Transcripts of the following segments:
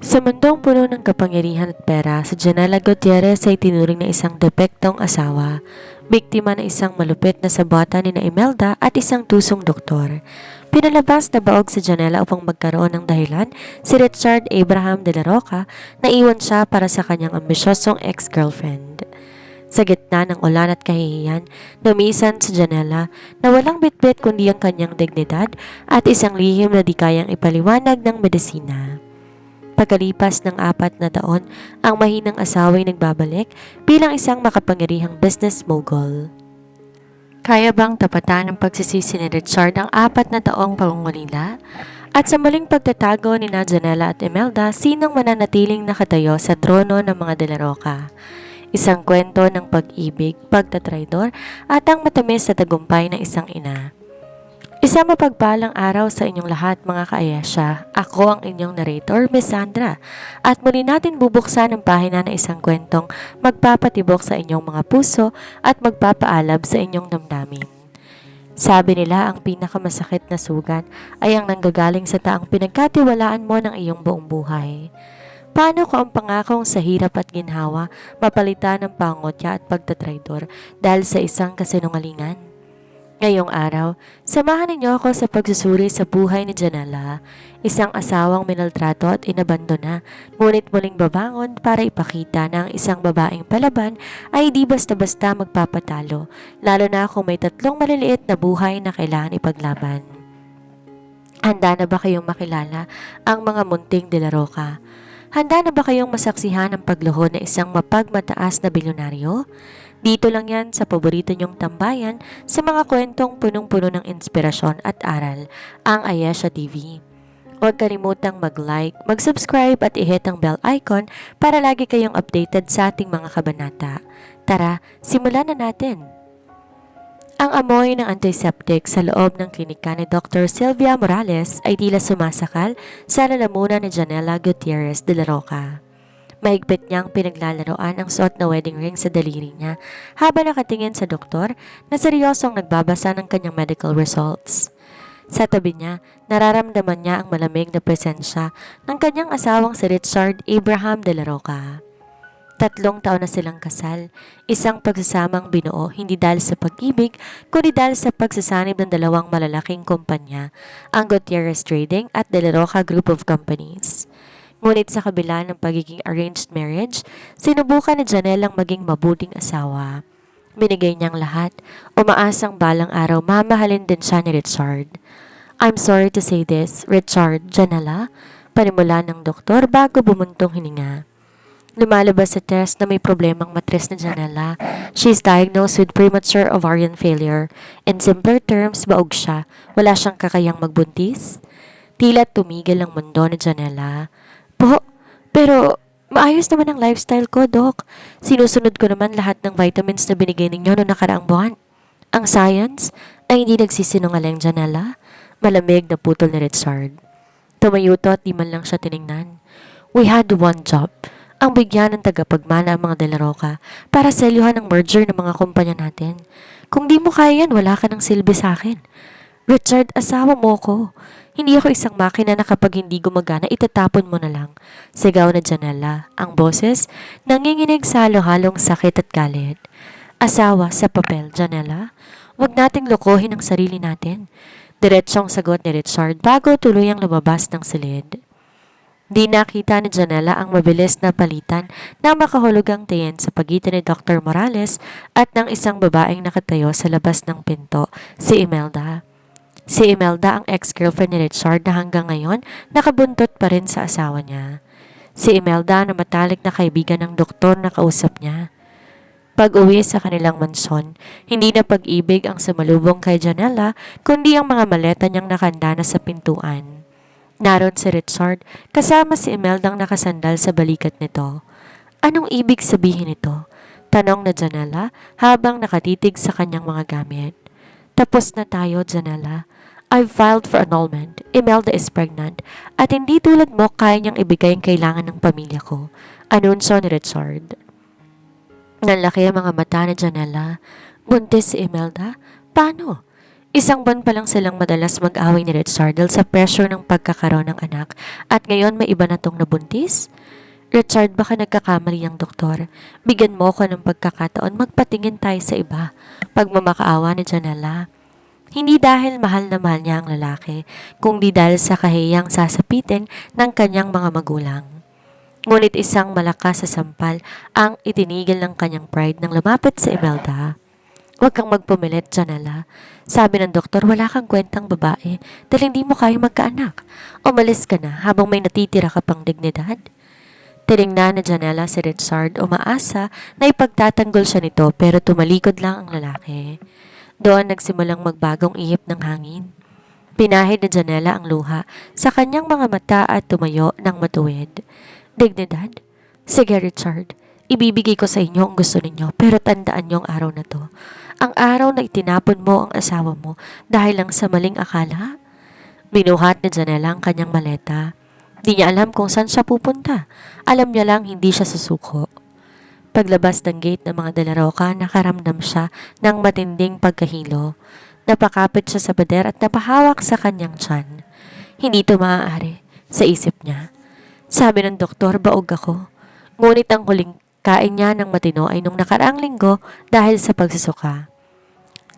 Sa mundong puno ng kapangyarihan at pera, si Janela Gutierrez ay tinuring na isang depektong asawa, biktima ng isang malupit na sabota ni na Imelda at isang tusong doktor. Pinalabas na baog si Janela upang magkaroon ng dahilan si Richard Abraham de la Roca na iwan siya para sa kanyang ambisyosong ex-girlfriend. Sa gitna ng ulan at kahihiyan, lumisan si Janela na walang bitbit kundi ang kanyang dignidad at isang lihim na di kayang ipaliwanag ng medisina. Pagkalipas ng 4 na taon, ang mahinang asawa ay nagbabalik bilang isang makapangyarihang business mogul. Kaya bang tapatan ng pagsisisi ni Richard ang 4 na taong pangungulila? At sa muling pagtatago ni Janela at Imelda, sinong mananatiling nakatayo sa trono ng mga De La Roca? Isang kwento ng pag-ibig, pagtatraidor at ang matamis na tagumpay ng isang ina. Isang mapagpalang araw sa inyong lahat mga kaayasya. Ako ang inyong narrator, Miss Sandra. At muli natin bubuksan ang pahina ng isang kwentong magpapatibok sa inyong mga puso at magpapaalab sa inyong damdamin. Sabi nila ang pinakamasakit na sugat ay ang nanggagaling sa taong pinagkatiwalaan mo ng iyong buong buhay. Paano ko ang pangakong sa hirap at ginhawa mapalitan ng pangotya at pagtatraidor dahil sa isang kasinungalingan? Ngayong araw, samahan ninyo ako sa pagsusuri sa buhay ni Janela, isang asawang minaltrato at inabandona, ngunit muling babangon para ipakita na ang isang babaeng palaban ay di basta-basta magpapatalo, lalo na kung may 3 maliliit na buhay na kailangan ipaglaban. Handa na ba kayong makilala ang mga munting De La Roca? Handa na ba kayong masaksihan ang pagluhod ng isang mapagmataas na bilyonaryo? Dito lang yan sa paborito nyong tambayan sa mga kwentong punong-puno ng inspirasyon at aral, ang Ayesha TV. Huwag kalimutang mag-like, mag-subscribe at i-hit ang bell icon para lagi kayong updated sa ating mga kabanata. Tara, simulan na natin! Ang amoy ng antiseptic sa loob ng klinika ni Dr. Sylvia Morales ay tila sumasakal sa lalamunan ni Janela Gutierrez de la Roca. Mahigpit niyang pinaglalaroan ang suot na wedding ring sa daliri niya habang nakatingin sa doktor na seryosong nagbabasa ng kanyang medical results. Sa tabi niya, nararamdaman niya ang malamig na presensya ng kanyang asawang si Richard Abraham de la Roca. 3 taon na silang kasal, isang pagsasamang binuo hindi dahil sa pag-ibig kundi dahil sa pagsasanib ng 2 malalaking kumpanya, ang Gutierrez Trading at De La Roca Group of Companies. Ngunit sa kabila ng pagiging arranged marriage, sinubukan ni Janela ang maging mabuting asawa. Binigay niyang lahat, umaasang balang araw mamahalin din siya ni Richard. I'm sorry to say this, Richard, Janela, panimula ng doktor bago bumuntong hininga. Lumalabas sa test na may problemang matres ni Janela. She's diagnosed with premature ovarian failure. In simpler terms, baog siya. Wala siyang kakayang magbuntis. Tila tumigil ang mundo ni Janela. Pero maayos naman ang lifestyle ko, Doc. Sinusunod ko naman lahat ng vitamins na binigay ninyo noong nakaraang buwan. Ang science ay hindi nagsisinungaling, Janela. Malamig na putol ni Richard. Tumayo to at di man lang siya tiningnan. We had one job. Ang bigyan ng tagapagmana ang mga De La Roca para selyuhan ang merger ng mga kumpanya natin. Kung di mo kaya yan, wala ka ng silbi sa akin. Richard, asawa mo ko. Hindi ako isang makina na kapag hindi gumagana, itatapon mo na lang. Sigaw na Janela, ang boses nanginginig sa halo-halong sakit at galit. Asawa sa papel, Janela. Huwag nating lokohin ang sarili natin. Diretsong sagot ni Richard bago tuluyang lumabas ng silid. Di nakita ni Janela ang mabilis na palitan ng makahulugang tiyan sa pagitan ni Dr. Morales at ng isang babaeng nakatayo sa labas ng pinto, si Imelda. Si Imelda ang ex-girlfriend ni Richard na hanggang ngayon nakabuntot pa rin sa asawa niya. Si Imelda na matalik na kaibigan ng doktor na kausap niya. Pag-uwi sa kanilang mansyon, hindi na pag-ibig ang sumalubong kay Janela kundi ang mga maleta niyang nakanda na sa pintuan. Naroon si Richard kasama si Imeldang nakasandal sa balikat nito. Anong ibig sabihin nito? Tanong na Janela habang nakatitig sa kanyang mga gamit. Tapos na tayo, Janela. I've filed for annulment. Imelda is pregnant. At hindi tulad mo kaya niyang ibigay ang kailangan ng pamilya ko. Anunsyo ni Richard. Nanlaki ang mga mata ni Janela. Buntis si Imelda? Paano? Isang buwan pa lang silang madalas mag-away ni Richard dahil sa pressure ng pagkakaroon ng anak at ngayon may iba na tong nabuntis? Richard, baka nagkakamali ang doktor. Bigyan mo ko ng pagkakataon magpatingin tayo sa iba. Pagmamakaawa ni Janela. Hindi dahil mahal na mahal niya ang lalaki, kundi dahil sa kahiyang sasapitin ng kanyang mga magulang. Ngunit isang malakas sa sampal ang itinigil ng kanyang pride nang lumapit sa Imelda. Huwag kang magpumilit, Janela. Sabi ng doktor, wala kang kwentang babae dahil hindi mo kaya magkaanak. Umalis ka na habang may natitira ka pang dignidad. Tiningnan na Janela si Richard, umaasa na ipagtatanggol siya nito pero tumalikod lang ang lalaki. Doon nagsimulang magbagong ihip ng hangin. Pinahid ni Janela ang luha sa kanyang mga mata at tumayo ng matuwid. Dignidad? Sige Richard, ibibigay ko sa inyo ang gusto ninyo pero tandaan niyo ang araw na to. Ang araw na itinapon mo ang asawa mo dahil lang sa maling akala? Binuhat ni Janela ang kanyang maleta. Di niya alam kung saan siya pupunta. Alam niya lang hindi siya susuko. Paglabas ng gate ng mga Delaroca, nakaramdam siya ng matinding pagkahilo. Napakapit siya sa pader at napahawak sa kanyang tiyan. Hindi ito maaari, sa isip niya. Sabi ng doktor, baog ako. Ngunit ang huling kain niya ng matino ay nung nakaraang linggo dahil sa pagsusuka.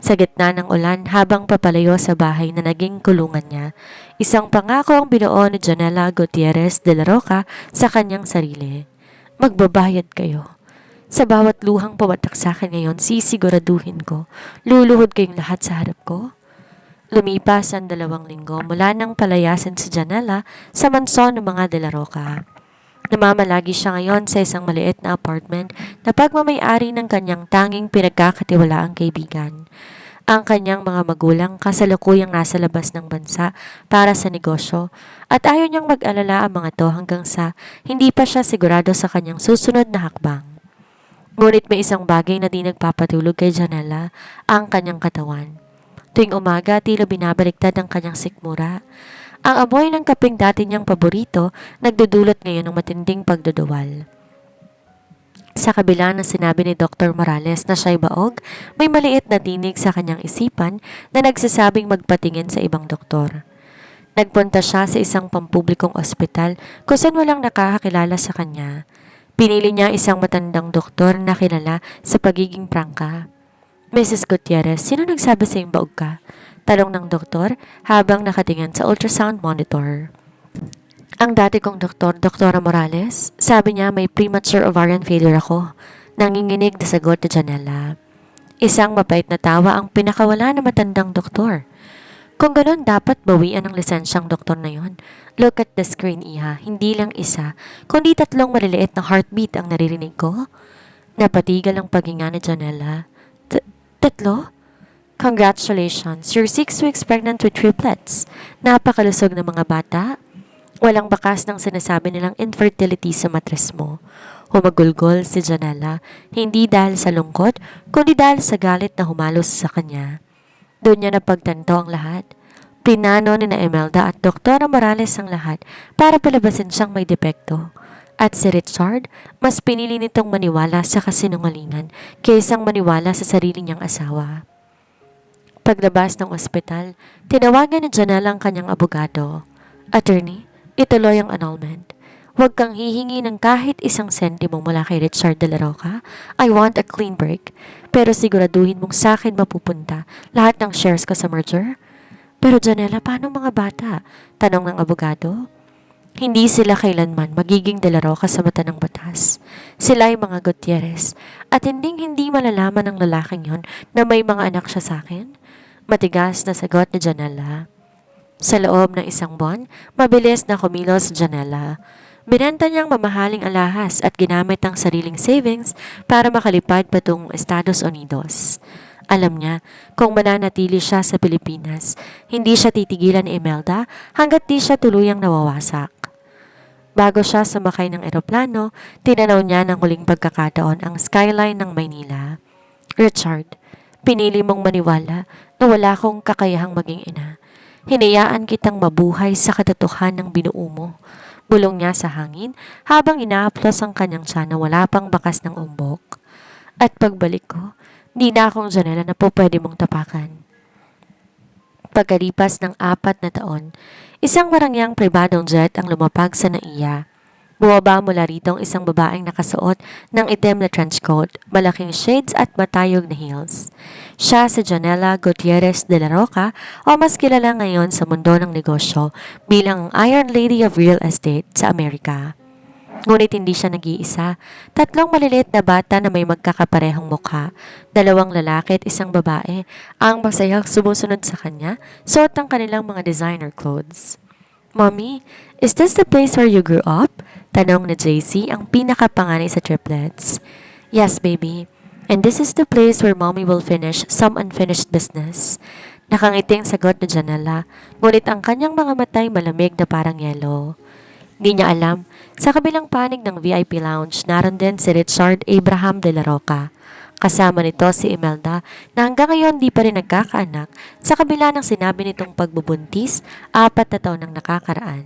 Sa gitna ng ulan habang papalayo sa bahay na naging kulungan niya, isang pangako ang binuo ni Janela Gutierrez de la Roca sa kanyang sarili. Magbabayad kayo. Sa bawat luhang pumatak sa akin ngayon, sisiguraduhin ko, luluhod kayong lahat sa harap ko. Lumipas ang 2 linggo mula nang palayasin si Janela sa mansyon ng mga De La Roca. Namamalagi siya ngayon sa isang maliit na apartment na pagmamay-ari ng kanyang tanging pinagkakatiwalaang kaibigan. Ang kanyang mga magulang kasalukuyang nasa labas ng bansa para sa negosyo at ayaw niyang mag-alala ang mga to hanggang sa hindi pa siya sigurado sa kanyang susunod na hakbang. Ngunit may isang bagay na di nagpapatulog kay Janela, ang kanyang katawan. Tuwing umaga, tila binabaliktad ang kanyang sikmura. Ang amoy ng kapeng dati niyang paborito, nagdudulot ngayon ng matinding pagduduwal. Sa kabila ng sinabi ni Dr. Morales na siya'y baog, may maliit na tinig sa kanyang isipan na nagsasabing magpatingin sa ibang doktor. Nagpunta siya sa isang pampublikong ospital kung saan walang nakakakilala sa kanya. Pinili niya isang matandang doktor na kilala sa pagiging prangka. Mrs. Gutierrez, sino nagsabi sa iyong baog ka? Tanong ng doktor habang nakatingin sa ultrasound monitor. Ang dati kong doktor, Dr. Morales, sabi niya may premature ovarian failure ako. Nanginginig na sagot ni Janela. Isang mapait na tawa ang pinakawala na matandang doktor. Kung ganun, dapat bawian ang lisensyang doktor na yon. Look at the screen, Iha. Hindi lang isa, kundi 3 maliliit na heartbeat ang naririnig ko. Napatigal ang paghinga ni Janela. 3? Congratulations, you're 6 weeks pregnant with triplets. Napakalusog ng mga bata. Walang bakas ng sinasabi nilang infertility sa matres mo. Humagulgol si Janela, hindi dahil sa lungkot, kundi dahil sa galit na humalos sa kanya. Doon niya napagtanto ang lahat. Pinano ni na Imelda at Dr. Morales ang lahat para palabasin siyang may depekto. At si Richard, mas pinili nitong maniwala sa kasinungalingan kaysang maniwala sa sarili niyang asawa. Paglabas ng ospital, tinawagan ni Janela ang kanyang abogado. Attorney, ituloy ang annulment. Huwag kang hihingi ng kahit 1 sentimo mula kay Richard de la Roca. I want a clean break. Pero siguraduhin mong sa akin mapupunta lahat ng shares ko sa merger. Pero Janela, paano mga bata? Tanong ng abogado. Hindi sila kailanman magiging De La Roca sa mata ng batas. Sila ay mga Gutierrez at hindi malalaman ng lalaking yon na may mga anak siya sa akin. Matigas na sagot ni Janela. Sa loob ng 1 buwan, mabilis na kumilos si Janela. Binenta niyang mamahaling alahas at ginamit ang sariling savings para makalipad patungong Estados Unidos. Alam niya, kung mananatili siya sa Pilipinas, hindi siya titigilan ni Imelda hanggat di siya tuluyang nawawasak. Bago siya sumakay ng eroplano, tinanaw niya ng huling pagkakataon ang skyline ng Maynila. Richard, pinili mong maniwala na wala akong kakayahang maging ina. Hinayaan kitang mabuhay sa katotohan ng binuo mo. Bulong niya sa hangin habang inaaplos ang kanyang tiyan na wala pang bakas ng umbok. At pagbalik ko, di na akong Janela na po pwede mong tapakan. Pagkalipas ng 4 na taon, isang marangyang pribadong jet ang lumapag sa NAIA. Bumaba mula rito ang isang babaeng nakasuot ng itim na trenchcoat, malaking shades at matayog na heels. Siya si Janela Gutierrez de la Roca o mas kilala ngayon sa mundo ng negosyo bilang ang Iron Lady of Real Estate sa Amerika. Ngunit hindi siya nag-iisa. 3 maliliit na bata na may magkakaparehong mukha, 2 lalaki at 1 babae, ang masayang sumusunod sa kanya, suot ang kanilang mga designer clothes. "Mommy, is this the place where you grew up?" Tanong ni JC, ang pinakapanganay sa triplets. "Yes, baby. And this is the place where Mommy will finish some unfinished business." Nakangiting sagot ni Janela, ngunit ang kanyang mga matay malamig na parang yelo. Di niya alam, sa kabilang panig ng VIP lounge, naroon din si Richard Abraham de la Roca. Kasama nito si Imelda na hanggang ngayon di pa rin nagkakaanak sa kabila ng sinabi nitong pagbubuntis 4 na taon nang nakakaraan.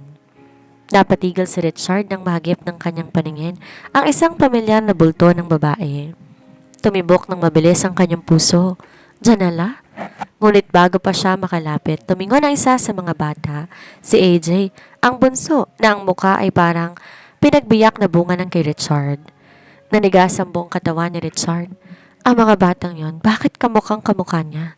Napatigil si Richard nang mahagip ng kanyang paningin ang isang pamilyar na bulto ng babae. Tumibok ng mabilis ang kanyang puso. "Janela?" Ngunit bago pa siya makalapit, tumingon ang isa sa mga bata, si AJ, ang bunso na ang muka ay parang pinagbiyak na bunga ng kay Richard. Nanigas ang buong katawan ni Richard. Ang mga batang yon, bakit kamukhang kamukha niya?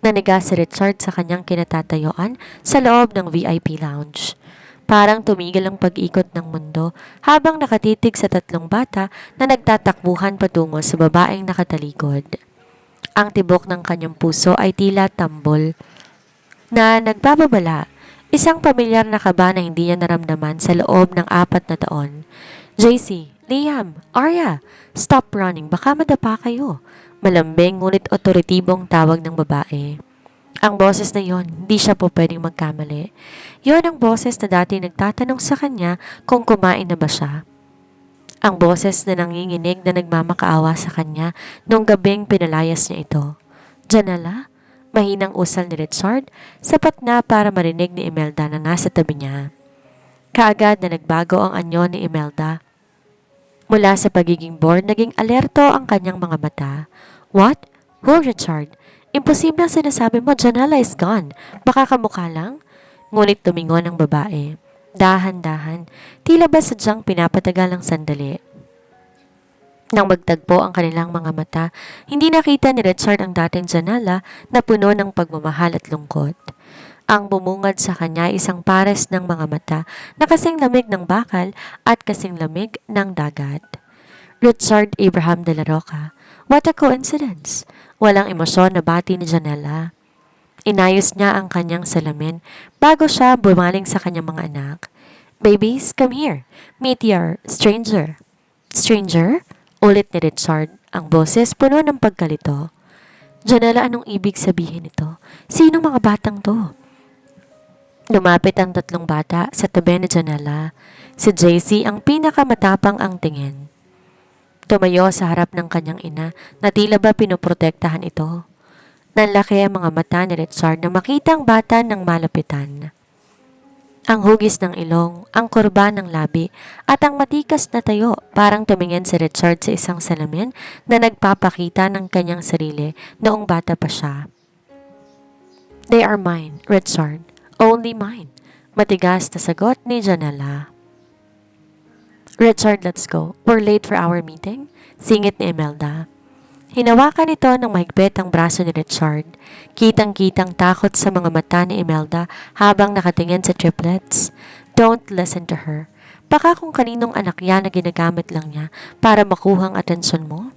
Nanigas si Richard sa kanyang kinatatayuan sa loob ng VIP lounge. Parang tumigil ang pag-ikot ng mundo habang nakatitig sa 3 bata na nagtatakbuhan patungo sa babaeng nakatalikod. Ang tibok ng kanyang puso ay tila tambol na nagbababala, isang pamilyar na kaba na hindi niya naramdaman sa loob ng 4 na taon. "JC, Liam, Arya, stop running, baka madapa kayo." Malambing ngunit otoritibong tawag ng babae. Ang boses na yon, hindi siya po pwedeng magkamali. Yon ang boses na dati nagtatanong sa kanya kung kumain na ba siya. Ang boses na nanginginig na nagmamakaawa sa kanya noong gabing pinalayas niya ito. "Janela?" Mahinang usal ni Richard, sapat na para marinig ni Imelda na nasa tabi niya. Kaagad na nagbago ang anyo ni Imelda. Mula sa pagiging bored, naging alerto ang kanyang mga mata. "What? Who, Richard? Imposible ang sinasabi mo, Janela is gone. Baka kamukha lang?" Ngunit tumingon ang babae. Dahan-dahan, tila ba sadyang pinapatagal ang sandali. Nang magtagpo ang kanilang mga mata, hindi nakita ni Richard ang dating Janela na puno ng pagmamahal at lungkot. Ang bumungad sa kanya ay isang pares ng mga mata na kasing lamig ng bakal at kasing lamig ng dagat. Richard Abraham de la Roca, what a coincidence! Walang emosyon na bati ni Janela. Inayos niya ang kanyang salamin bago siya bumaling sa kanyang mga anak. "Babies, come here. Meet your stranger." "Stranger?" Ulit ni Richard, ang boses puno ng pagkalito. "Janela, anong ibig sabihin nito? Sino mga batang to?" Lumapit ang 3 bata sa tabi ni Janela. Si JC ang pinakamatapang ang tingin. Tumayo sa harap ng kanyang ina na tila ba pinoprotektahan ito. Nanlaki ang mga mata ni Richard na makita ang bata ng malapitan. Ang hugis ng ilong, ang kurba ng labi, at ang matikas na tayo parang tumingin si Richard sa isang salamin na nagpapakita ng kanyang sarili noong bata pa siya. "They are mine, Richard. Only mine." Matigas na sagot ni Janela. "Richard, let's go. We're late for our meeting," singit ni Imelda. Hinawakan ito ng mahigpit ang braso ni Richard. Kitang-kitang takot sa mga mata ni Imelda habang nakatingin sa triplets. "Don't listen to her. Baka kung kaninong anak yan na ginagamit lang niya para makuhang atensyon mo."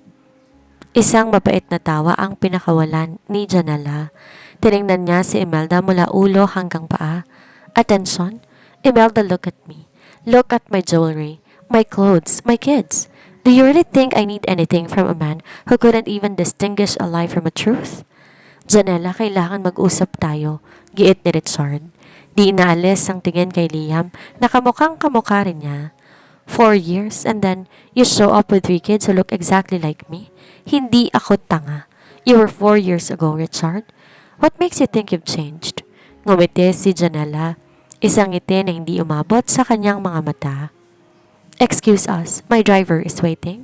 Isang mapait na tawa ang pinakawalan ni Janela. Tiningnan niya si Imelda mula ulo hanggang paa. "Atensyon? Imelda, look at me. Look at my jewelry, my clothes, my kids. Do you really think I need anything from a man who couldn't even distinguish a lie from a truth?" "Janela, kailangan mag-usap tayo," giit ni Richard. Di inaalis ang tingin kay Liam na kamukhang kamukha rin niya. 4 years and then you show up with 3 kids who look exactly like me? Hindi ako tanga. You were 4 years ago, Richard. What makes you think you've changed?" Ngumiti si Janela, isang ngiti na hindi umabot sa kanyang mga mata. "Excuse us, my driver is waiting.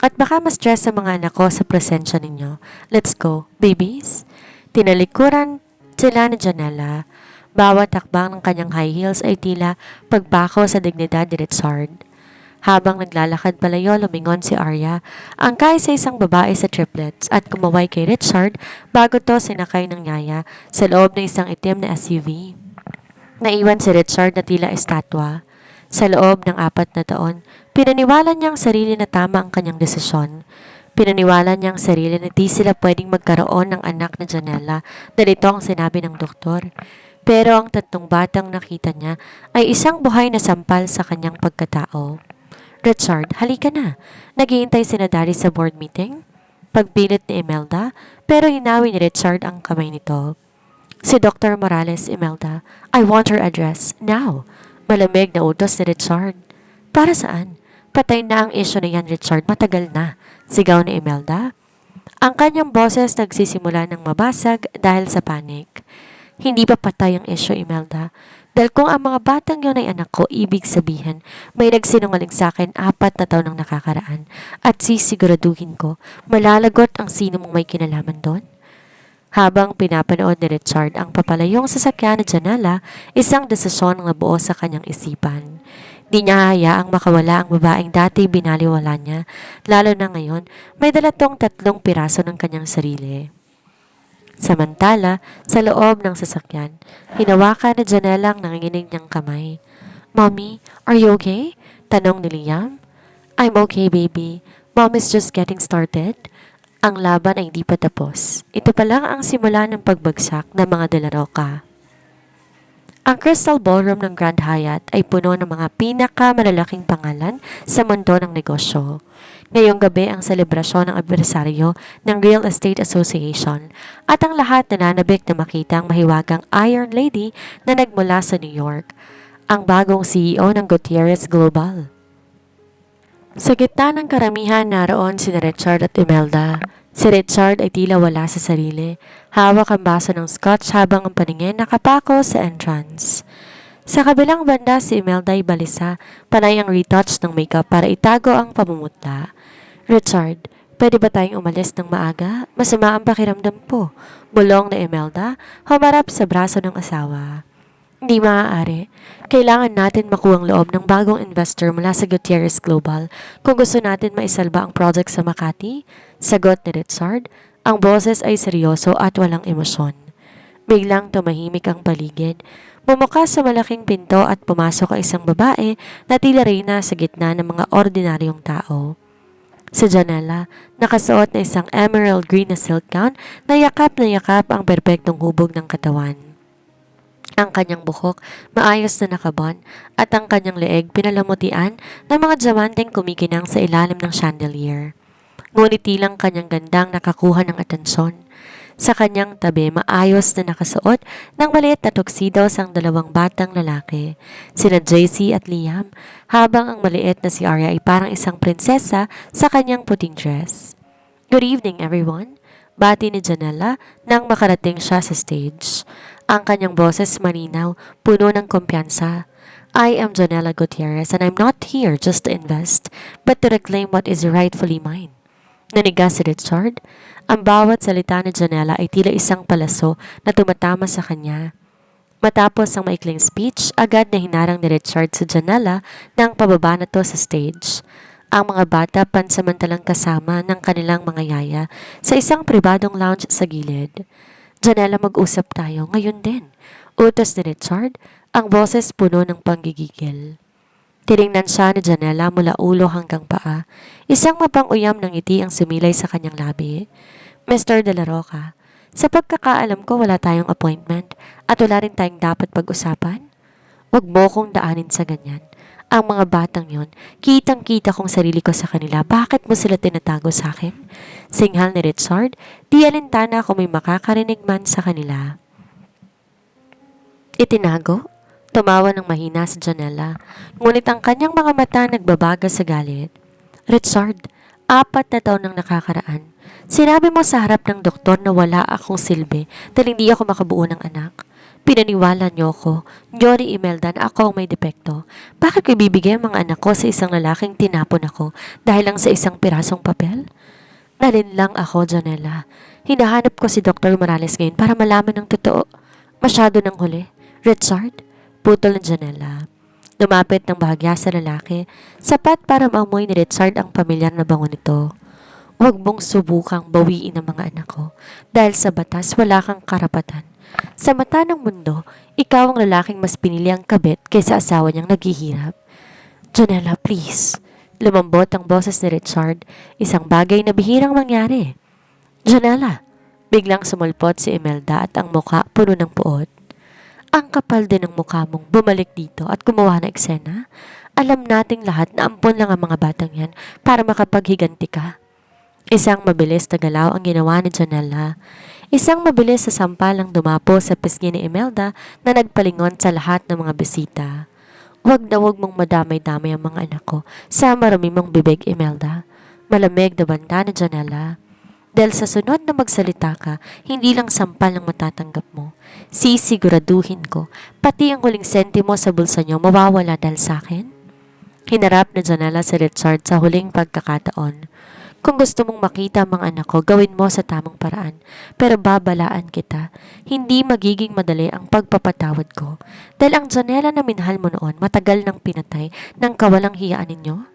At baka ma-stress sa mga anak ko sa presensya ninyo. Let's go, babies." Tinalikuran sila ni Janela. Bawat takbang ng kanyang high heels ay tila pagbako sa dignidad ni Richard. Habang naglalakad palayo, lumingon si Arya, angkay sa isang babae sa triplets at kumaway kay Richard bago to sinakay ng yaya sa loob ng isang itim na SUV. Naiwan si Richard na tila estatwa. Sa loob ng 4 na taon, pinaniwala niyang sarili na tama ang kanyang desisyon. Pinaniwala niyang sarili na di sila pwedeng magkaroon ng anak na Janela dahil ito ang sinabi ng doktor. Pero ang 3 batang nakita niya ay isang buhay na sampal sa kanyang pagkatao. Richard, halika na. Naghihintay si Daddy sa board meeting. Pagpilit ni Imelda, pero hinawi ni Richard ang kamay nito. Si Dr. Morales, Imelda. I want her address, now. Malamig na utos ni Richard. Para saan? Patay na ang issue na yan, Richard. Matagal na. Sigaw ni Imelda. Ang kanyang boses nagsisimula ng mabasag dahil sa panic. Hindi pa patay ang issue, Imelda. Dahil kung ang mga batang yun ay anak ko, ibig sabihin, may nagsinungaling sa akin 4 na taon ang nakakaraan. At sisiguraduhin ko, malalagot ang sino mong may kinalaman doon. Habang pinapanood ni Richard ang papalayong sasakyan ni Janela, isang desisyon ang nabuo sa kanyang isipan. Di niya hayaang makawala ang babaeng dati binaliwala niya, lalo na ngayon may dala tong 3 piraso ng kanyang sarili. Samantala, sa loob ng sasakyan, hinawakan ni Janela ang nanginginig niyang kamay. Mommy, are you okay? Tanong ni Liam. I'm okay, baby. Mom is just getting started. Ang laban ay hindi pa tapos. Ito pa lang ang simula ng pagbagsak ng mga De La Roca. Ang Crystal Ballroom ng Grand Hyatt ay puno ng mga pinakamalalaking pangalan sa mundo ng negosyo. Ngayong gabi ang selebrasyon ng anibersaryo ng Real Estate Association at ang lahat nananabik na makita ang mahiwagang Iron Lady na nagmula sa New York, ang bagong CEO ng Gutierrez Global. Sa gitna ng karamihan naroon sina Richard at Imelda. Si Richard ay tila wala sa sarili, hawak ang baso ng scotch habang ang paningin nakapako sa entrance. Sa kabilang banda si Imelda ay balisa, panay ang retouch ng makeup para itago ang pamumutla. Richard, pwede ba tayong umalis ng maaga? Masama ang pakiramdam po. Bulong na Imelda, humarap sa braso ng asawa. Hindi maaari. Kailangan natin makuha ang loob ng bagong investor mula sa Gutierrez Global kung gusto natin maisalba ang project sa Makati. Sagot ni Richard, ang boses ay seryoso at walang emosyon. Biglang tumahimik ang paligid. Bumukas sa malaking pinto at pumasok ang isang babae na tila reyna sa gitna ng mga ordinaryong tao. Sa Janela, nakasuot na isang emerald green na silk gown na yakap ang perpektong hubog ng katawan. Ang kanyang buhok, maayos na nakabon, at ang kanyang leeg pinalamutian ng mga diamanteng kumikinang sa ilalim ng chandelier. Ngunit tilang kanyang gandang nakakuha ng atensyon. Sa kanyang tabi, maayos na nakasuot ng maliit na tuxedo ang 2 batang lalaki, sina JC at Liam, habang ang maliit na si Arya ay parang isang prinsesa sa kanyang puting dress. Good evening, everyone. Bati ni Janela nang makarating siya sa stage. Ang kanyang boses malinaw, puno ng kumpiyansa. I am Janela Gutierrez and I'm not here just to invest, but to reclaim what is rightfully mine. Naniga si Richard. Ang bawat salita ni Janela ay tila isang palaso na tumatama sa kanya. Matapos ang maikling speech, agad na hinarang ni Richard sa Janela nang pababa na to sa stage. Ang mga bata pansamantalang kasama ng kanilang mga yaya sa isang pribadong lounge sa gilid. Janela, mag-usap tayo ngayon din. Utos ni Richard, ang boses puno ng panggigigil. Tiningnan siya ni Janela mula ulo hanggang paa. Isang mapang-uyam ng ngiti ang sumilay sa kanyang labi. Mr. De La Roca, sa pagkakaalam ko wala tayong appointment at wala rin tayong dapat pag-usapan. Huwag mo kong daanin sa ganyan. Ang mga batang yon, kitang-kita kong sarili ko sa kanila. Bakit mo sila tinatago sa akin? Singhal ni Richard, di alintana kung may makakarinig man sa kanila. Itinago? Tumawa ng mahina sa Janela, ngunit ang kanyang mga mata nagbabaga sa galit. Richard, 4 na taon nang nakakaraan. Sinabi mo sa harap ng doktor na wala akong silbi dahil hindi ako makabuo ng anak. Pinaniwala niyo ko, niyo ni Imelda na ako ang may depekto. Bakit ko ibibigay ang mga anak ko sa isang lalaking tinapon ako dahil lang sa isang pirasong papel? Nalinlang ako, Janela. Hinahanap ko si Dr. Morales ngayon para malaman ng totoo. Masyado ng huli. Richard, putol ng Janela. Lumapit ng bahagya sa lalaki, sapat para maamoy ni Richard ang pamilyar na bango nito. Huwag mong subukang bawiin ang mga anak ko dahil sa batas wala kang karapatan. Sa mata ng mundo, ikaw ang lalaking mas pinili ang kabit kaysa asawa niyang naghihirap. Janela, please. Lumambot ang boses ni Richard, isang bagay na bihirang mangyari. Janela, biglang sumulpot si Imelda at ang muka puno ng puot. Ang kapal din ng mukha mong bumalik dito at gumawa ng eksena. Alam nating lahat na ampon lang ang mga batang yan para makapaghiganti ka. Isang mabilis na galaw ang ginawa ni Janela. Isang mabilis sa sampalang dumapo sa pisngi ni Imelda na nagpalingon sa lahat ng mga bisita. Huwag na huwag mong madamay-damay ang mga anak ko sa marami mong bibig, Imelda. Malamig na banta ni Janela. Dahil sa sunod na magsalita ka, hindi lang sampal ang matatanggap mo. Sisiguraduhin ko, pati ang huling sentimo sa bulsa niyo mawawala dahil sa akin. Hinarap ni Janela si Richard sa huling pagkakataon. Kung gusto mong makita ang mga anak ko, gawin mo sa tamang paraan. Pero babalaan kita, hindi magiging madali ang pagpapatawad ko. Dahil ang Janela na minahal mo noon, matagal nang pinatay ng kawalang hiyaan ninyo.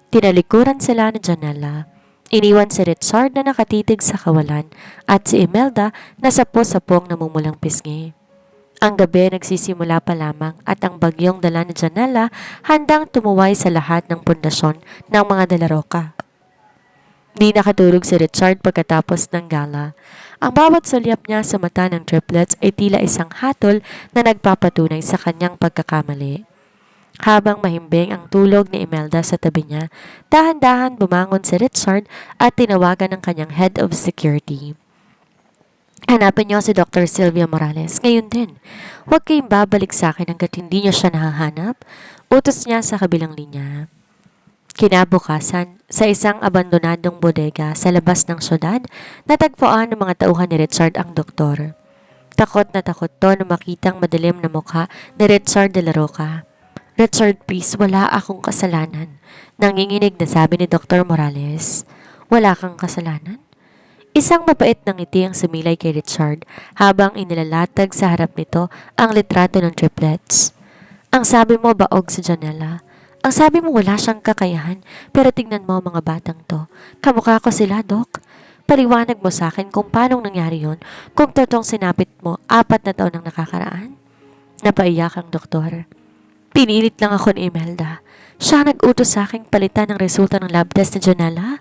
Tinalikuran sila ni Janela. Iniwan si Richard na nakatitig sa kawalan at si Imelda na sapo-sapong namumulang pisngi. Ang gabi nagsisimula pa lamang at ang bagyong dala ni Janela handang tumuway sa lahat ng pundasyon ng mga Delaroca. Di nakatulog si Richard pagkatapos ng gala. Ang bawat sulyap niya sa mata ng triplets ay tila isang hatol na nagpapatunay sa kanyang pagkakamali. Habang mahimbing ang tulog ni Imelda sa tabi niya, dahan-dahan bumangon si Richard at tinawagan ng kanyang head of security. Hanapin niyo si Dr. Sylvia Morales. Ngayon din. Huwag kayong babalik sa akin hanggat hindi niyo siya nahahanap. Utos niya sa kabilang linya. Kinabukasan, sa isang abandonadong bodega sa labas ng syudad, natagpuan ng mga tauhan ni Richard ang doktor. Takot na takot to na makitang madilim na mukha ni Richard de la Roca. Richard, please, wala akong kasalanan. Nanginginig na sabi ni Dr. Morales. Wala kang kasalanan? Isang mapait na ngiti ang sumilay kay Richard habang inilalatag sa harap nito ang litrato ng triplets. Ang sabi mo baog si Janela. Ang sabi mo wala siyang kakayahan, pero tingnan mo mga batang to. Kamukha ko sila, Doc. Paliwanag mo sa akin kung paanong nangyari yon kung totoong sinapit mo 4 na taon ang nakakaraan. Napaiyak ang doktor. Pinilit lang ako ni Imelda. Siya nag-utos sa aking palitan ng resulta ng lab test ni Janela.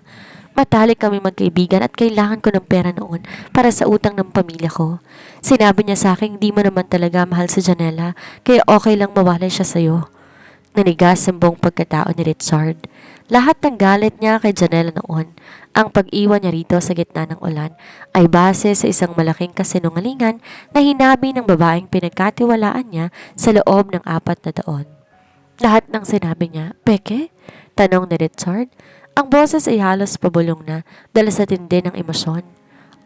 Matalik kami magkaibigan at kailangan ko ng pera noon para sa utang ng pamilya ko. Sinabi niya sa akin hindi mo naman talaga mahal si Janela, kaya okay lang mawalay siya sa'yo. Nanigas ang buong pagkatao ni Richard. Lahat ng galit niya kay Janela noon, ang pag-iwan niya rito sa gitna ng ulan, ay base sa isang malaking kasinungalingan na hinabi ng babaeng pinagkatiwalaan niya sa loob ng 4 na taon. Lahat ng sinabi niya, peke? Tanong ni Richard. Ang boses ay halos pabulong na dala sa tindi ng emosyon.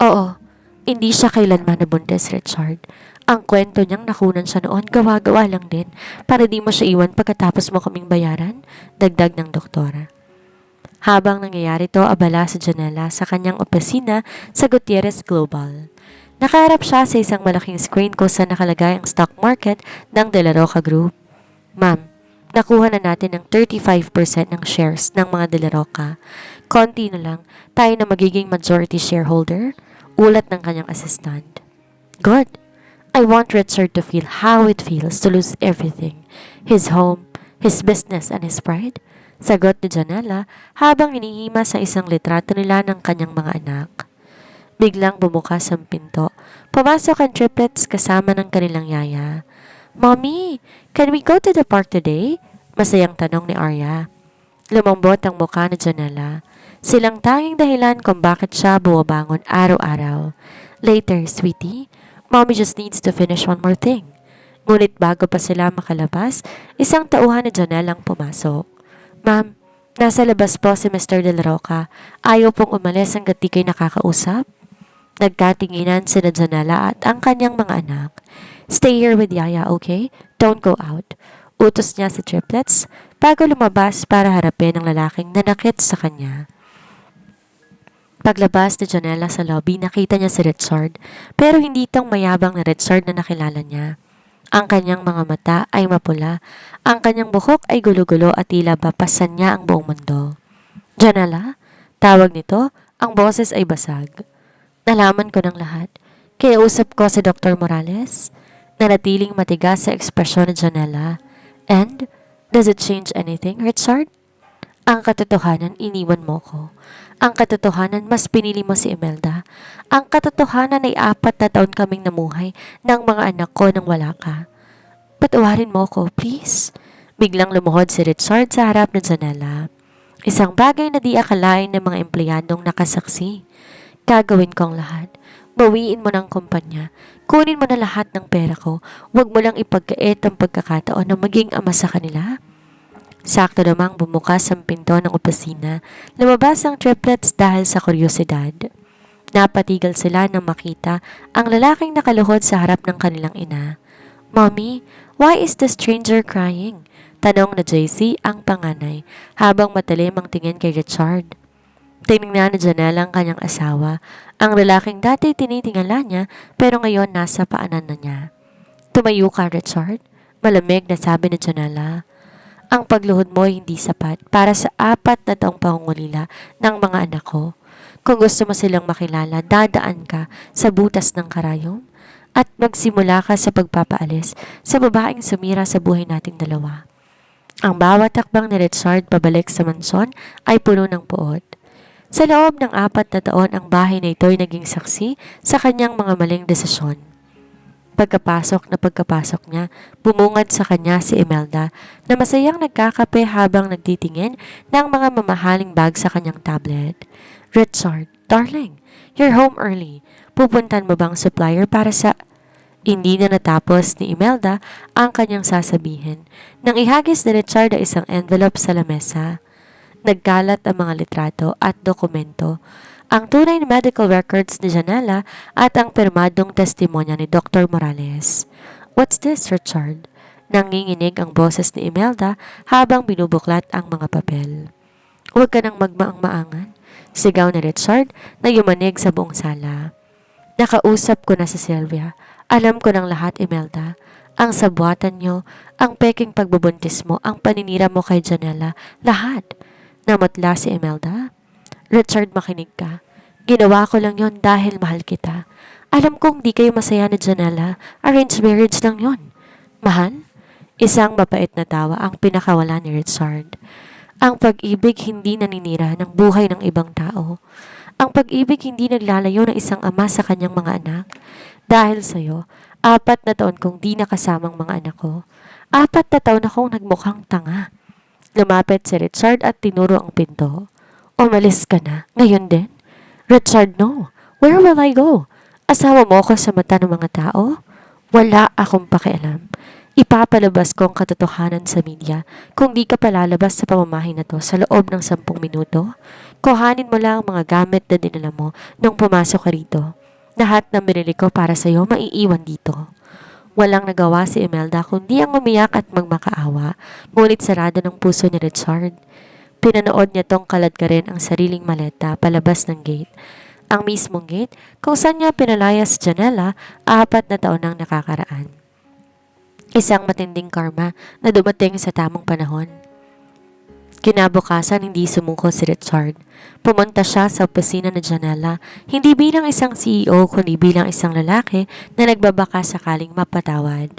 Oo, hindi siya kailanman nabuntis, Richard. Ang kwento niyang nakunan siya noon, gawa-gawa lang din para di mo siya iwan pagkatapos mo kaming bayaran, dagdag ng doktora. Habang nangyayari to, abala si Janela sa kanyang opisina sa Gutierrez Global. Nakaharap siya sa isang malaking screen kung saan nakalagay ang stock market ng De La Roca Group. Ma'am, nakuha na natin ng 35% ng shares ng mga De La Roca. Konti na lang, tayo na magiging majority shareholder, ulat ng kanyang assistant. Good. I want Richard to feel how it feels to lose everything. His home, his business, and his pride. Sagot ni Janela habang hinihima sa isang litrato nila ng kanyang mga anak. Biglang bumukas ang pinto. Pumasok ang triplets kasama ng kanilang yaya. Mommy, can we go to the park today? Masayang tanong ni Arya. Lumambot ang mukha ni Janela. Silang tanging dahilan kung bakit siya bumabangon araw-araw. Later, sweetie. Mommy just needs to finish one more thing. Ngunit bago pa sila makalabas, isang tauhan ni Janela ang pumasok. Ma'am, nasa labas po si Mr. De La Roca. Ayaw pong umalis hanggat di kayo nakakausap. Nagkatinginan sina Janela at ang kanyang mga anak. Stay here with Yaya, okay? Don't go out. Utos niya sa triplets bago lumabas para harapin ang lalaking nanakit sa kanya. Paglabas ni Janela sa lobby, nakita niya si Richard, pero hindi itong mayabang na Richard na nakilala niya. Ang kanyang mga mata ay mapula, ang kanyang buhok ay gulo-gulo at tila bapasan niya ang buong mundo. Janela? Tawag nito, ang boses ay basag. Nalaman ko ng lahat. Kaya usap ko si Dr. Morales. Nanatiling matigas sa ekspresyon ni Janela. And, does it change anything, Richard? Ang katotohanan, iniwan mo ko. Ang katotohanan, mas pinili mo si Imelda. Ang katotohanan ay 4 na taon kaming namuhay ng mga anak ko nang wala ka. Patawarin mo ko, please. Biglang lumuhod si Richard sa harap ng Janela. Isang bagay na di akalain ng mga empleyadong nakasaksi. Gagawin ko ang lahat. Bawiin mo ng kumpanya. Kunin mo na lahat ng pera ko. Huwag mo lang ipagkait ang pagkakataon na maging ama sa kanila. Sakto namang bumukas ang pinto ng opisina. Lumabas ang triplets dahil sa kuryosidad. Napatigil sila nang makita ang lalaking nakaluhod sa harap ng kanilang ina. Mommy, why is the stranger crying? Tanong na JC ang panganay habang matalim ang tingin kay Richard. Tinignan ni Janela ang kanyang asawa, ang lalaking dati tinitingala niya pero ngayon nasa paanan na niya. Tumayo ka, Richard. Malamig na sabi ni Janela. Ang pagluhod mo ay hindi sapat para sa 4 na taong pangungulila ng mga anak ko. Kung gusto mo silang makilala, dadaan ka sa butas ng karayom at magsimula ka sa pagpapaalis sa babaeng sumira sa buhay nating dalawa. Ang bawat takbang ni Richard pabalik sa mansyon ay puno ng puot. Sa loob ng 4 na taon, ang bahay na ito ay naging saksi sa kanyang mga maling desisyon. Pagkapasok niya, bumungad sa kanya si Imelda na masayang nagkakape habang nagtitingin ng mga mamahaling bag sa kanyang tablet. Richard, darling, you're home early. Pupuntan mo bang supplier para sa... Hindi na natapos ni Imelda ang kanyang sasabihin nang ihagis ni Richard ang isang envelope sa lamesa. Nagkalat ang mga litrato at dokumento, ang tunay na medical records ni Janela at ang pirmadong testimonya ni Dr. Morales. What's this, Richard? Nanginginig ang boses ni Imelda habang binubuklat ang mga papel. Huwag ka nang magmaang-maangan, sigaw ni Richard na yumanig sa buong sala. Nakausap ko na si Sylvia. Alam ko ng lahat, Imelda. Ang sabuatan nyo, ang peking pagbubuntis mo, ang paninira mo kay Janela, lahat. Namatla si Imelda. Richard, makinig ka. Ginawa ko lang yon dahil mahal kita. Alam kong di kayo masaya ni Janela. Arranged marriage lang yon. Mahal? Isang mapait na tawa ang pinakawala ni Richard. Ang pag-ibig hindi naninira ng buhay ng ibang tao. Ang pag-ibig hindi naglalayo ng isang ama sa kanyang mga anak. Dahil sa'yo, 4 na taon kong di nakasamang mga anak ko. 4 na taon akong nagmukhang tanga. Lumapit si Richard at tinuro ang pinto. Umalis ka na. Ngayon din? Richard, no. Where will I go? Asawa mo ako sa mata ng mga tao? Wala akong pakialam. Ipapalabas ko ang katotohanan sa media. Kung di ka palalabas sa pamamahay na to sa loob ng 10 minuto, kuhanin mo lang ang mga gamit na dinala mo nung pumasok ka rito. Lahat ng binili ko para sa'yo maiiwan dito. Walang nagawa si Imelda kundi ang umiyak at magmakaawa, ngunit sarado ng puso ni Richard. Pinanood niya tong kaladkarin ang sariling maleta palabas ng gate. Ang mismong gate kung saan niya pinalayas si Janela 4 na taon nang nakakaraan. Isang matinding karma na dumating sa tamang panahon. Kinabukasan, hindi sumuko si Richard. Pumunta siya sa opisina ni Janela, hindi bilang isang CEO kundi bilang isang lalaki na nagbabaka sakaling mapatawad.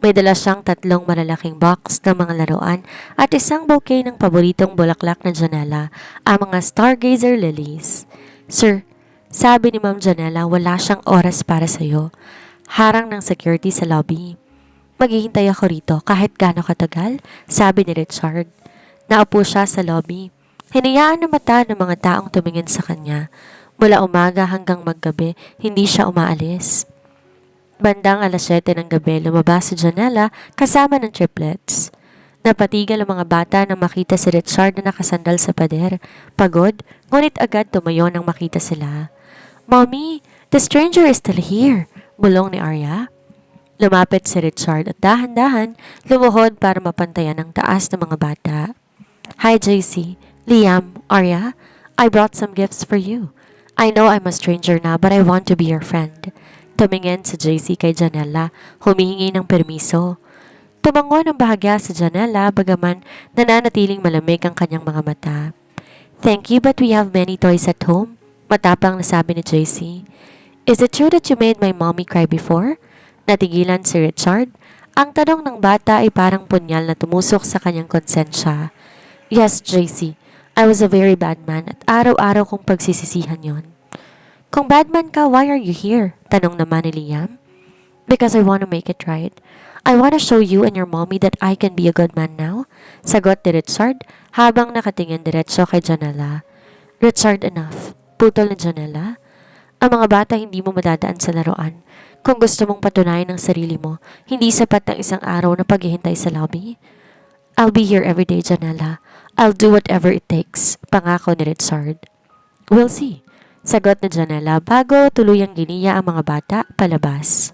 May dala siyang 3 malalaking box ng mga laruan at isang bouquet ng paboritong bulaklak na Janela, ang mga stargazer lilies. Sir, sabi ni Ma'am Janela, wala siyang oras para sa'yo. Harang ng security sa lobby. Maghihintay ako rito kahit gaano katagal, sabi ni Richard. Naupo siya sa lobby. Hinayaan ng mata ng mga taong tumingin sa kanya. Mula umaga hanggang maggabi, hindi siya umaalis. Bandang 7:00 ng gabi, lumabas si Janela kasama ng triplets. Napatigal ang mga bata nang makita si Richard na nakasandal sa pader. Pagod, ngunit agad tumayo nang makita sila. Mommy, the stranger is still here, bulong ni Arya. Lumapit si Richard at dahan-dahan lumuhod para mapantayan ang taas ng mga bata. Hi JC, Liam, Arya, I brought some gifts for you. I know I'm a stranger na but I want to be your friend. Tumingin si JC kay Janella, humihingi ng permiso. Tumango ng bahagya sa Janella bagaman nananatiling malamig ang kanyang mga mata. Thank you but we have many toys at home, matapang nasabi ni JC. Is it true that you made my mommy cry before? Natigilan si Richard. Ang tanong ng bata ay parang punyal na tumusok sa kanyang konsensya. Yes, JC. I was a very bad man at araw-araw kong pagsisisihan yon. Kung bad man ka, why are you here? Tanong naman ni Liam. Because I want to make it right. I want to show you and your mommy that I can be a good man now. Sagot ni Richard habang nakatingin diretso kay Janella. Richard, enough. Putol ni Janella. Ang mga bata hindi mo madadaan sa laruan. Kung gusto mong patunayan ng sarili mo, hindi sapat ng isang araw na paghihintay sa lobby. I'll be here every day, Janella. I'll do whatever it takes. Pangako ni Richard. We'll see. Sagot ni Janella bago tuluyang giniya ang mga bata palabas.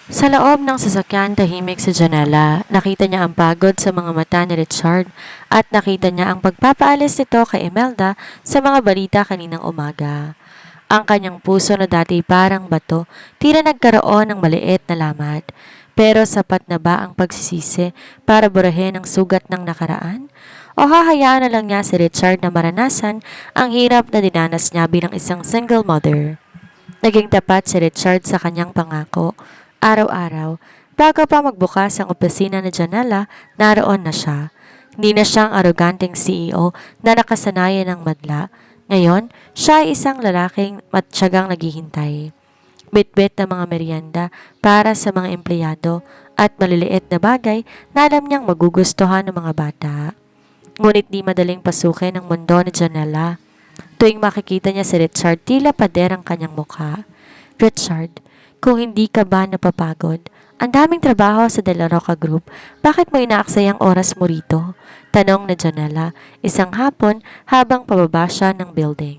Sa loob ng sasakyan, tahimik si Janella. Nakita niya ang pagod sa mga mata ni Richard at nakita niya ang pagpapaalis nito kay Imelda sa mga balita kaninang umaga. Ang kanyang puso na dati parang bato, tila nagkaroon ng maliit na lamat. Pero sapat na ba ang pagsisisi para burahin ang sugat ng nakaraan? O hahayaan na lang niya si Richard na maranasan ang hirap na dinanas niya bilang isang single mother? Naging tapat si Richard sa kanyang pangako. Araw-araw, bago pa magbukas ang opisina ni Janella, naroon na siya. Hindi na siyang aroganteng CEO na nakasanayan ng madla. Ngayon, siya ay isang lalaking matyagang naghihintay. Bit-bit ng mga merienda para sa mga empleyado at maliliit na bagay na alam niyang magugustuhan ng mga bata. Ngunit di madaling pasukin ang mundo ni Janella. Tuwing makikita niya si Richard, tila pader ang kanyang mukha. Richard, kung hindi ka ba napapagod? Ang daming trabaho sa De La Roca Group, bakit mo inaaksay ang oras mo rito? Tanong ni Janella, isang hapon habang pababa siya ng building.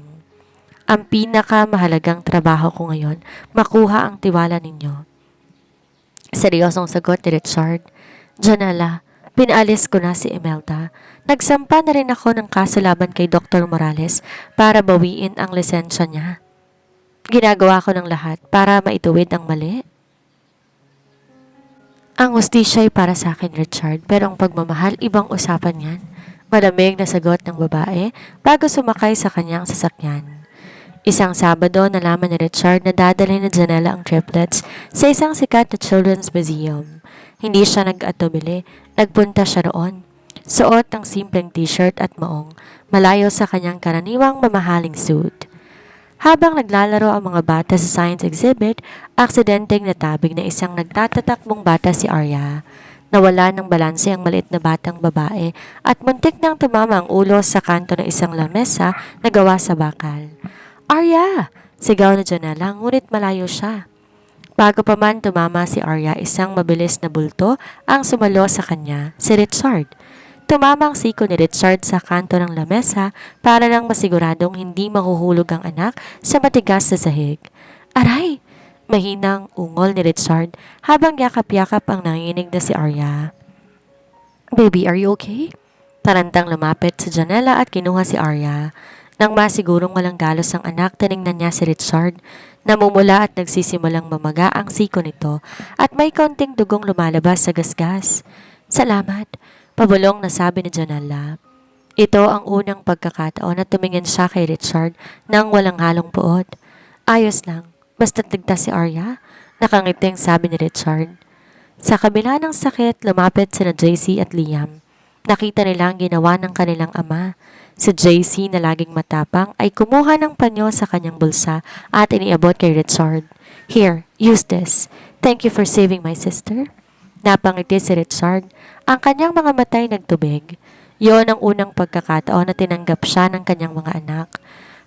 Ang pinakamahalagang trabaho ko ngayon, makuha ang tiwala ninyo. Seryosong sagot ni Richard. Janella, pinaalis ko na si Imelda. Nagsampa na rin ako ng kaso laban kay Dr. Morales para bawiin ang lisensya niya. Ginagawa ko ng lahat para maituwid ang mali. Ang hustisya ay para sa akin, Richard, pero ang pagmamahal, ibang usapan yan. Malamig na sagot ng babae bago sumakay sa kanyang sasakyan. Isang Sabado, nalaman ni Richard na dadalhin ni Janella ang triplets sa isang sikat na children's museum. Hindi siya nag-atubili, nagpunta siya roon. Suot ng simpleng t-shirt at maong, malayo sa kanyang karaniwang mamahaling suit. Habang naglalaro ang mga bata sa science exhibit, aksidenteng natabig na isang nagtatatakbong bata si Arya. Nawala ng balanse ang maliit na batang babae at muntik nang tumama ang ulo sa kanto ng isang lamesa na gawa sa bakal. Arya! Sigaw na Janella, ngunit malayo siya. Bago pa man tumama si Arya, isang mabilis na bulto ang sumalo sa kanya, si Richard. Tumama ang siko ni Richard sa kanto ng lamesa para lang masiguradong hindi mahuhulog ang anak sa matigas na sahig. Aray! Mahinang ungol ni Richard habang yakap-yakap ang nanginginig na si Arya. Baby, are you okay? Tarantang lumapit sa Janella at kinuha si Arya. Nang masigurong walang galos ang anak, tiningnan niya si Richard. Namumula at nagsisimulang mamaga ang siko nito at may konting dugong lumalabas sa gasgas. Salamat! Pabulong na sabi ni Janella. Ito ang unang pagkakataon na tumingin siya kay Richard nang walang halong puot. Ayos lang, basta't ligtas si Arya, nakangiting sabi ni Richard. Sa kabila ng sakit, lumapit sina JC at Liam. Nakita nila ang ginawa ng kanilang ama. Si JC na laging matapang ay kumuha ng panyo sa kanyang bulsa at iniabot kay Richard. Here, use this. Thank you for saving my sister. Napangiti si Richard. Ang kanyang mga matay nagtubig. Yon ang unang pagkakataon na tinanggap siya ng kanyang mga anak.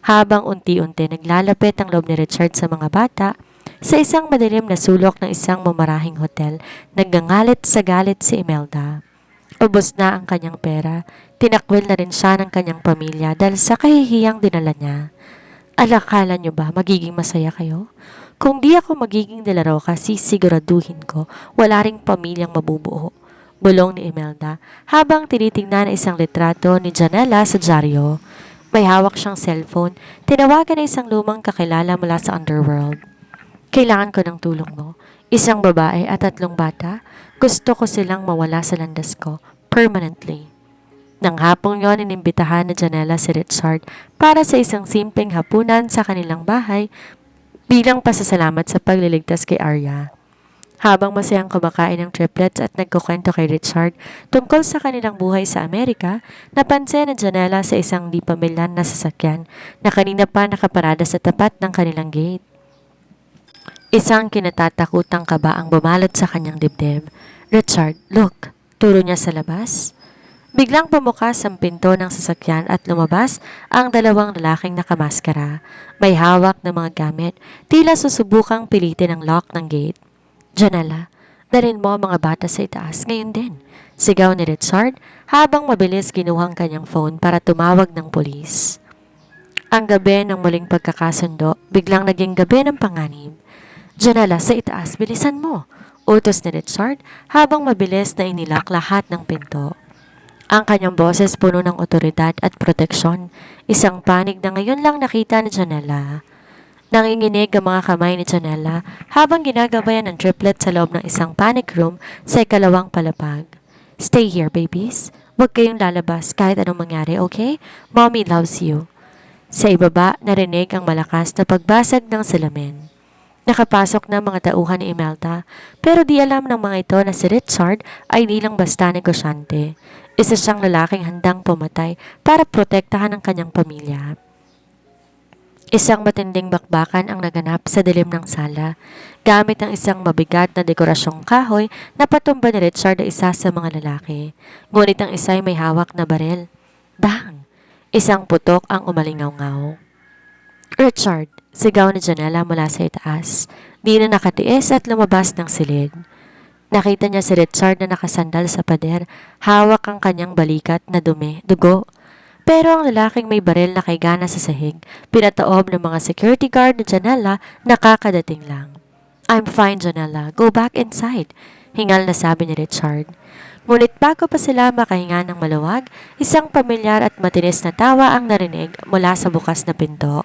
Habang unti-unti naglalapit ang loob ni Richard sa mga bata, sa isang madilim na sulok ng isang mamarahing hotel, nagngangalit sa galit si Imelda. Ubos na ang kanyang pera. Tinakwil na rin siya ng kanyang pamilya dahil sa kahihiyang dinala niya. Alakala niyo ba magiging masaya kayo? Kung di ako magiging De La Roca, sisiguraduhin ko wala ring pamilyang mabubuo. Bulong ni Imelda habang tinitingnan ang isang litrato ni Janella sa dyaryo. May hawak siyang cellphone. Tinawagan na isang lumang kakilala mula sa underworld. Kailangan ko ng tulong mo. Isang babae at 3 bata. Gusto ko silang mawala sa landas ko. Permanently. Nang hapong yon, inimbitahan na Janela si Richard para sa isang simpleng hapunan sa kanilang bahay bilang pasasalamat sa pagliligtas kay Arya. Habang masayang kumakain ng triplets at nagkukwento kay Richard tungkol sa kanilang buhay sa Amerika, napansin ni Janela sa isang di pamilyan na sasakyan na kanina pa nakaparada sa tapat ng kanilang gate. Isang kinatatakutang kaba ang bumalot sa kanyang dibdib. "Richard, look!" Turo niya sa labas. Biglang bumukas ang pinto ng sasakyan at lumabas ang 2 lalaking nakamaskara. May hawak na mga gamit, tila susubukang pilitin ang lock ng gate. "Janela, dalhin mo ang mga bata sa itaas ngayon din," sigaw ni Richard habang mabilis kinuhang kanyang phone para tumawag ng pulis. Ang gabi ng muling pagkakasundo, biglang naging gabi ng panganib. "Janela, sa itaas, bilisan mo," utos ni Richard habang mabilis na inilak lahat ng pinto. Ang kanyang boses puno ng otoridad at proteksyon, isang panig na ngayon lang nakita ni Janela. Nanginginig ang mga kamay ni Janela habang ginagabayan ng triplet sa loob ng isang panic room sa 2 palapag. "Stay here, babies. Huwag kayong lalabas kahit anong mangyari, okay? Mommy loves you." Sa ibaba, narinig ang malakas na pagbasag ng salamin. Nakapasok na mga tauhan ni Imelda, pero di alam ng mga ito na si Richard ay di lang basta negosyante. Isa siyang lalaking handang pumatay para protektahan ang kanyang pamilya. Isang matinding bakbakan ang naganap sa dilim ng sala. Gamit ang isang mabigat na dekorasyong kahoy, napatumba ni Richard ang isa sa mga lalaki. Ngunit ang isa ay may hawak na baril. Bang! Isang putok ang umalingaw-ngaw. "Richard!" Sigaw ni Janela mula sa itaas. Di na nakatiis at lumabas ng silid. Nakita niya si Richard na nakasandal sa pader, hawak ang kanyang balikat na dugo. Pero ang lalaking may baril na kaigana sa sahig, pinataob ng mga security guard ni Janela na kakadating lang. "I'm fine, Janela. Go back inside," hingal na sabi ni Richard. Ngunit bago pa sila makahinga ng maluwag, isang pamilyar at matinis na tawa ang narinig mula sa bukas na pinto.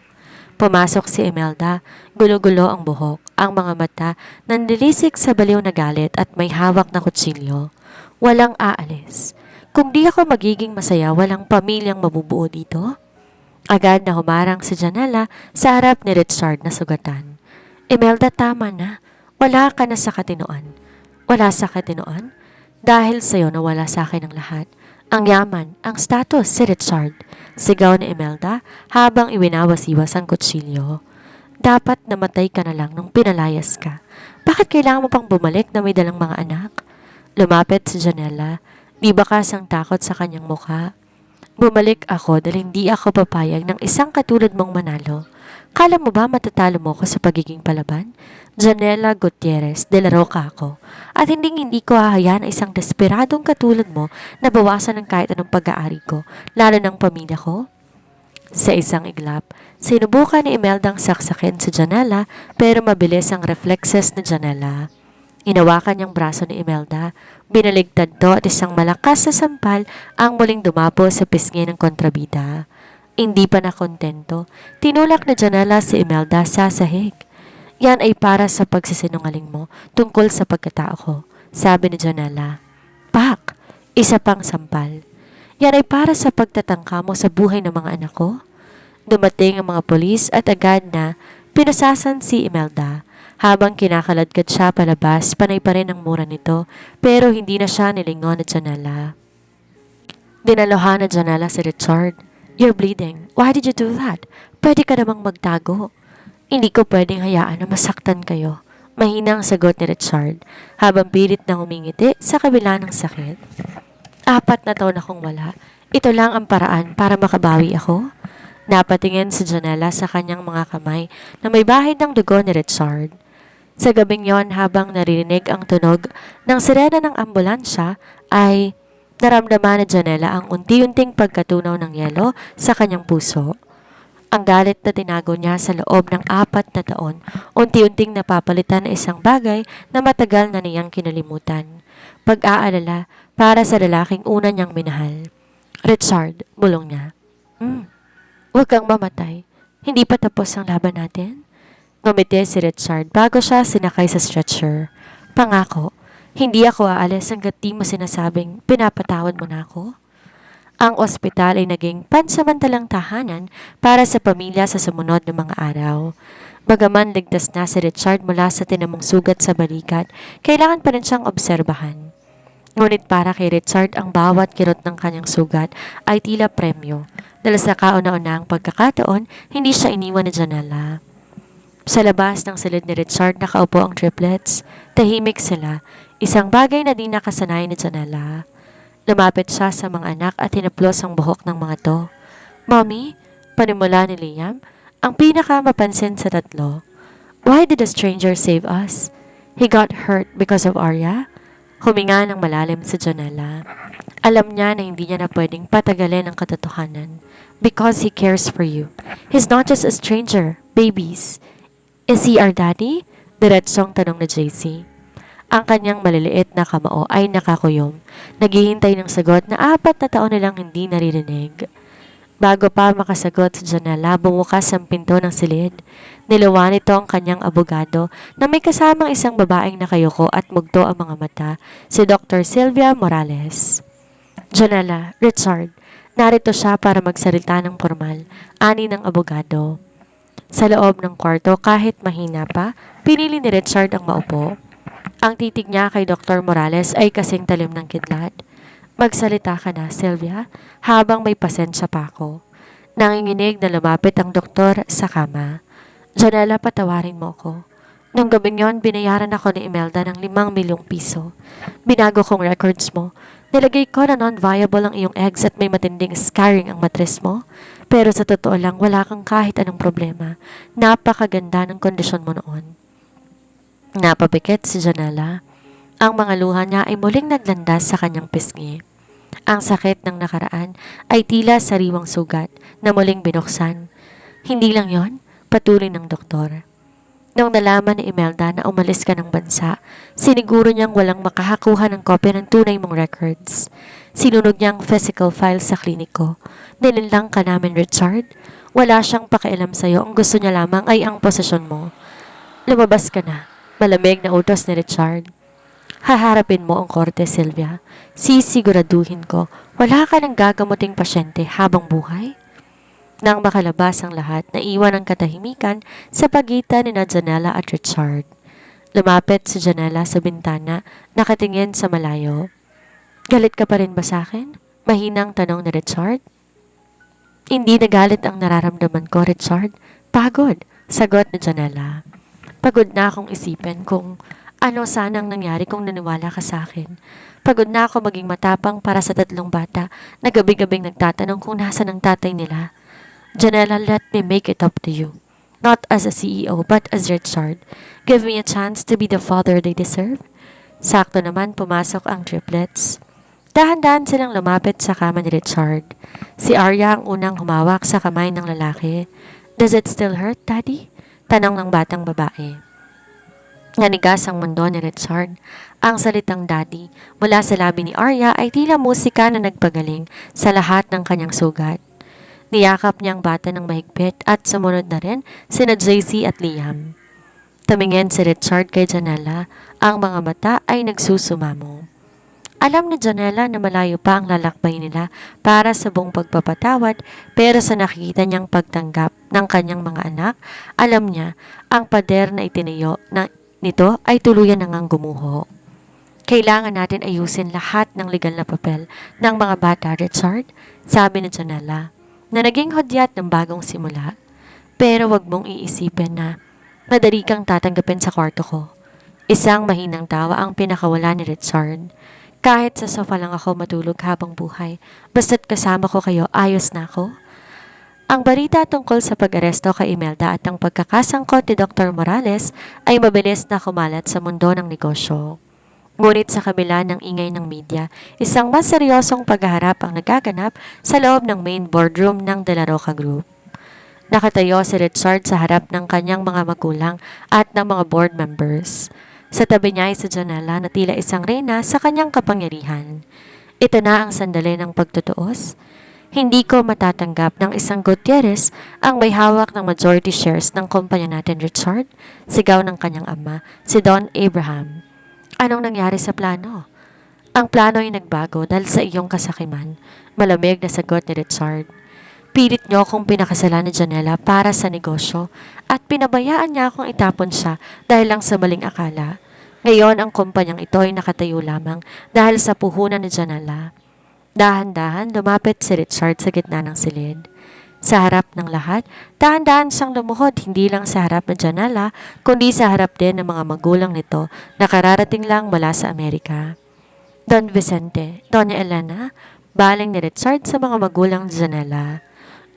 Pumasok si Imelda, gulo-gulo ang buhok, ang mga mata nanlilisik sa baliw na galit at may hawak na kutsilyo. "Walang aalis. Kung di ako magiging masaya, walang pamilyang mabubuo dito." Agad na humarang si Janela sa harap ni Richard na sugatan. "Imelda, tama na. Wala ka na sa katinoan." "Wala sa katinoan? Dahil sa'yo nawala sa akin ang lahat. Ang yaman, ang status, si Richard," sigaw ni Imelda habang iwinawas-iwas ang kutsilyo. "Dapat namatay ka na lang nung pinalayas ka. Bakit kailangan mo pang bumalik na may dalang mga anak?" Lumapit si Janela. Di ba kasang takot sa kanyang mukha? "Bumalik ako dahil hindi ako papayag ng isang katulad mong manalo. Kala mo ba matatalo mo ko sa pagiging palaban? Janela Gutierrez de la Roca ako. At hindi ko hahayaan na isang desperadong katulad mo na bawasan ng kahit anong pag-aari ko, lalo ng pamilya ko." Sa isang iglap, sinubukan ni Imelda ang saksakin si Janela pero mabilis ang reflexes ni Janela. Inawakan niyang braso ni Imelda, binaligtad to at isang malakas na sampal ang muling dumapo sa pisngi ng kontrabida. Hindi pa nakontento, tinulak ni Janela si Imelda sa sahig. "Yan ay para sa pagsisinungaling mo tungkol sa pagkatao ko," sabi ni Janela. "Pak!" Isa pang sampal. "Yan ay para sa pagtatangka mo sa buhay ng mga anak ko." Dumating ang mga polis at agad na pinusasan si Imelda. Habang kinakaladkad siya palabas, panay pa rin ang mura nito, pero hindi na siya nilingon ni Janela. Dinalohan ni Janela si Richard. "You're bleeding. Why did you do that? Pwede ka namang magtago." "Hindi ko pwedeng hayaan na masaktan kayo," mahinang sagot ni Richard, habang pilit na humingiti sa kabila ng sakit. 4 na taon akong wala. Ito lang ang paraan para makabawi ako." Napatingin si Janela sa kanyang mga kamay na may bahid ng dugo ni Richard. Sa gabing yon, habang naririnig ang tunog ng sirena ng ambulansya, ay naramdaman ni Janela ang unti-unting pagkatunaw ng yelo sa kanyang puso. Ang galit na tinago niya sa loob ng 4 na taon, unti-unting napapalitan ng isang bagay na matagal na niyang kinalimutan. Pag-aalala para sa lalaking una niyang minahal. "Richard," bulong niya. Huwag kang mamatay. Hindi pa tapos ang laban natin? Ngumiti si Richard bago siya sinakay sa stretcher. Pangako, hindi ako aalis hanggat di mo sinasabing pinapatawad mo na ako. Ang ospital ay naging pansamantalang tahanan para sa pamilya sa sumunod na mga araw. Bagaman ligtas na si Richard mula sa tinamong sugat sa balikat, kailangan pa rin siyang obserbahan. Ngunit para kay Richard ang bawat kirot ng kanyang sugat ay tila premyo. Dahil sa kauna-unahang pagkakataon, hindi siya iniwan ni Janela. Sa labas ng silid ni Richard nakaupo ang triplets. Tahimik sila, isang bagay na di nakasanay ni Janela. Lumapit siya sa mga anak at hinaplos ang buhok ng mga to. Mommy, panimula ni Liam, ang pinaka mapansin sa tatlo. Why did a stranger save us? He got hurt because of Arya? Huminga ng malalim si Janela. Alam niya na hindi niya na pwedeng patagalin ang katotohanan. Because he cares for you. He's not just a stranger, babies. Is he our daddy? Diretsong tanong ni JC. Ang kanyang maliliit na kamao ay nakakuyom. Naghihintay ng sagot na 4 na taon nilang hindi naririnig. Bago pa makasagot si Janela, bumukas ang pinto ng silid. Niluwa nito ang kanyang abogado na may kasamang isang babaeng nakayuko at mugto ang mga mata, si Dr. Sylvia Morales. Janela, Richard, narito siya para magsalita ng formal, ani ng abogado. Sa loob ng kwarto, kahit mahina pa, pinili ni Richard ang maupo. Ang titig niya kay Dr. Morales ay kasing talim ng kidlat. Magsalita ka na, Sylvia, habang may pasensya pa ako. Nanginginig na lumapit ang doktor sa kama. Janela, patawarin mo ko. Nung gabing yon, binayaran ako ni Imelda ng 5 milyong piso. Binago kong records mo. Nilagay ko na non-viable ang iyong eggs at may matinding scarring ang matres mo. Pero sa totoo lang, wala kang kahit anong problema. Napakaganda ng kondisyon mo noon. Napapikit si Janela. Ang mga luha niya ay muling naglandas sa kanyang pisngi. Ang sakit ng nakaraan ay tila sariwang sugat na muling binuksan. Hindi lang yon, patuloy ng doktor. Nung nalaman ni Imelda na umalis ka ng bansa, siniguro niyang walang makahakuha ng kopya ng tunay mong records. Sinunod niya ang physical file sa kliniko. Nilinlang ka namin, Richard. Wala siyang pakialam sa'yo. Ang gusto niya lamang ay ang posisyon mo. Lumabas ka na. Malamig na utos ni Richard. Haharapin mo ang korte, Sylvia. Sisiguraduhin ko, wala ka ng gagamuting pasyente habang buhay. Nang makalabas ang lahat, naiwan ang katahimikan sa pagitan ni Janela at Richard. Lumapit si Janela sa bintana, nakatingin sa malayo. Galit ka pa rin ba sa akin? Mahinang tanong ni Richard. Hindi nagalit ang nararamdaman ko, Richard. Pagod, sagot ni Janela. Pagod na akong isipin kung ano sanang nangyari kung naniwala ka sa akin. Pagod na ako maging matapang para sa 3 bata na gabi-gabing nagtatanong kung nasan ang tatay nila. Janela, let me make it up to you. Not as a CEO, but as Richard. Give me a chance to be the father they deserve. Sakto naman pumasok ang triplets. Dahan-dahan silang lumapit sa kama ni Richard. Si Arya ang unang humawak sa kamay ng lalaki. Does it still hurt, Daddy? Tanong ng batang babae. Nanigas ang mundo ni Richard. Ang salitang daddy mula sa labi ni Arya ay tila musika na nagpagaling sa lahat ng kanyang sugat. Niyakap niya ang bata ng mahigpit at sumunod na rin sina JC at Liam. Tumingin si Richard kay Janela, ang mga mata ay nagsusumamo. Alam ni Janela na malayo pa ang lalakbay nila para sa buong pagpapatawad, pero sa nakikita niyang pagtanggap ng kanyang mga anak, alam niya ang pader na itinayo nito ay tuluyan na ngang gumuho. Kailangan natin ayusin lahat ng legal na papel ng mga bata, Richard, sabi ni Janela, na naging hudyat ng bagong simula. Pero wag mong iisipin na madali kang tatanggapin sa kwarto ko. Isang mahinang tawa ang pinakawala ni Richard. Kahit sa sofa lang ako matulog habang buhay, basta't kasama ko kayo, ayos na ako. Ang balita tungkol sa pag-aresto kay Imelda at ang pagkakasangkot ni Dr. Morales ay mabilis na kumalat sa mundo ng negosyo. Ngunit sa kabila ng ingay ng media, isang mas seryosong paghaharap ang nagaganap sa loob ng main boardroom ng De La Roca Group. Nakatayo si Richard sa harap ng kanyang mga magulang at ng mga board members. Sa tabi niya ay si Janela na tila isang reyna sa kanyang kapangyarihan. Ito na ang sandali ng pagtutuos. Hindi ko matatanggap ng isang Gutierrez ang may hawak ng majority shares ng kumpanya natin, Richard. Sigaw ng kanyang ama, si Don Abraham. Anong nangyari sa plano? Ang plano ay nagbago dahil sa iyong kasakiman. Malamig na sagot ni Richard. Pilit niyo akong pinakasalan ni Janela para sa negosyo at pinabayaan niya akong itapon siya dahil lang sa maling akala. Ngayon ang kumpanyang ito ay nakatayo lamang dahil sa puhunan ni Janela. Dahan-dahan lumapit si Richard sa gitna ng silid. Sa harap ng lahat, dahan-dahan siyang lumuhod hindi lang sa harap ng Janela kundi sa harap din ng mga magulang nito na kararating lang mula sa Amerika. Don Vicente, Doña Elena, baling ni Richard sa mga magulang ni Janela.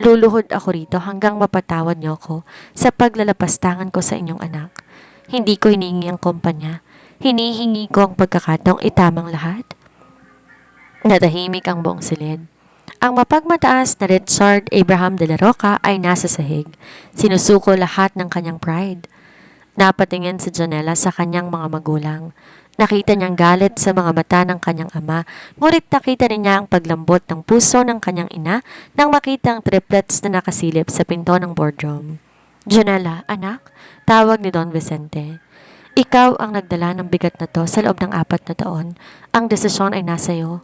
Luluhod ako rito hanggang mapatawad niyo ko sa paglalapastangan ko sa inyong anak. Hindi ko hinihingi ang kumpanya. Hinihingi ko ang pagkakataong itamang lahat. Natahimik ang buong silid. Ang mapagmataas na Richard Abraham de la Roca ay nasa sahig. Sinusuko lahat ng kanyang pride. Napatingin si Janela sa kanyang mga magulang. Nakita niyang galit sa mga mata ng kanyang ama, ngunit nakita rin niya ang paglambot ng puso ng kanyang ina nang makita ang triplets na nakasilip sa pinto ng boardroom. Janela, anak, tawag ni Don Vicente. Ikaw ang nagdala ng bigat na to sa loob ng 4 na taon. Ang desisyon ay nasa iyo.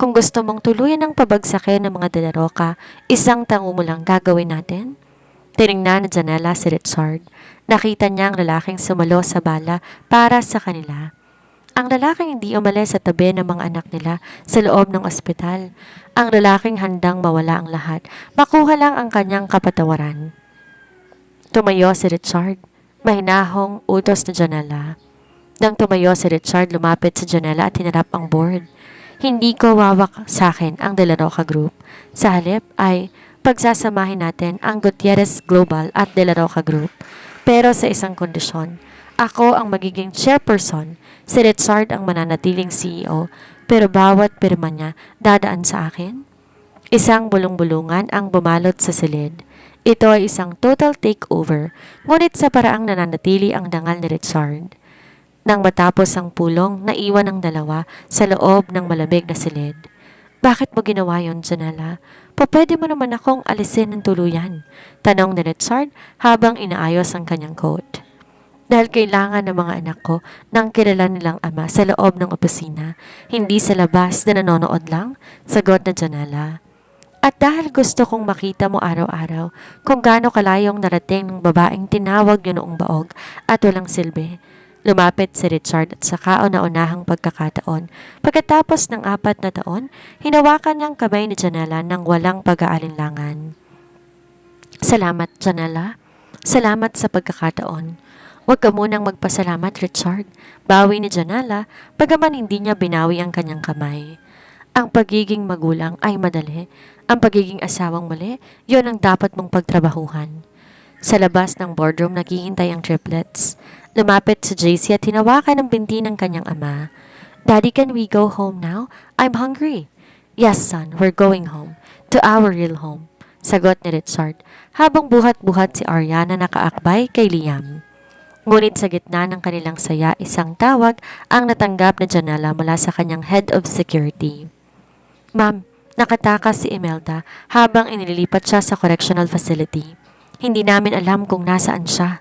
Kung gusto mong tuluyan ang pabagsakin ng mga De La Roca, isang tango mo lang gagawin natin? Tinignan ni Janela si Richard. Nakita niya ang lalaking sumalo sa bala para sa kanila. Ang lalaking hindi umalis sa tabi ng mga anak nila sa loob ng ospital. Ang lalaking handang mawala ang lahat, makuha lang ang kanyang kapatawaran. Tumayo si Richard. Mahinahong utos ni Janela. Nang tumayo si Richard, lumapit si Janela at hinarap ang board. Hindi ko wawak sa akin ang De La Roca Group. Sa halip ay pagsasamahin natin ang Gutierrez Global at De La Roca Group. Pero sa isang kondisyon, ako ang magiging chairperson, si Richard ang mananatiling CEO, pero bawat pirma niya dadaan sa akin. Isang bulong-bulungan ang bumalot sa silid. Ito ay isang total takeover, ngunit sa paraang nananatili ang dangal ni Richard. Nang matapos ang pulong, naiwan ang dalawa sa loob ng malamig na silid. Bakit mo ginawa yon, Janela? Pwede mo naman akong alisin ng tuluyan, tanong ni Richard habang inaayos ang kanyang coat. Dahil kailangan ng mga anak ko ng kilala nilang ama sa loob ng opisina, hindi sa labas na nanonood lang, sagot na Janela. At dahil gusto kong makita mo araw-araw kung gaano kalayong narating ng babaeng tinawag niyo noong baog at walang silbi, lumapit si Richard at sa kauna-unahang pagkakataon. Pagkatapos ng 4 na taon, hinawakan niyang kamay ni Janela nang walang pag-aalinlangan. Salamat, Janela. Salamat sa pagkakataon. Huwag ka munang magpasalamat, Richard. Bawi ni Janela, bagaman hindi niya binawi ang kanyang kamay. Ang pagiging magulang ay madali. Ang pagiging asawang mali, yon ang dapat mong pagtrabahuhan. Sa labas ng boardroom, naghihintay ang triplets. Lumapit si JC at hinawakan ang binti ng kanyang ama. Daddy, can we go home now? I'm hungry. Yes, son, we're going home. To our real home. Sagot ni Richard, habang buhat-buhat si Ariana nakaakbay kay Liam. Ngunit sa gitna ng kanilang saya, isang tawag ang natanggap na Janela mula sa kanyang head of security. Ma'am, nakatakas si Imelda habang inililipat siya sa correctional facility. Hindi namin alam kung nasaan siya.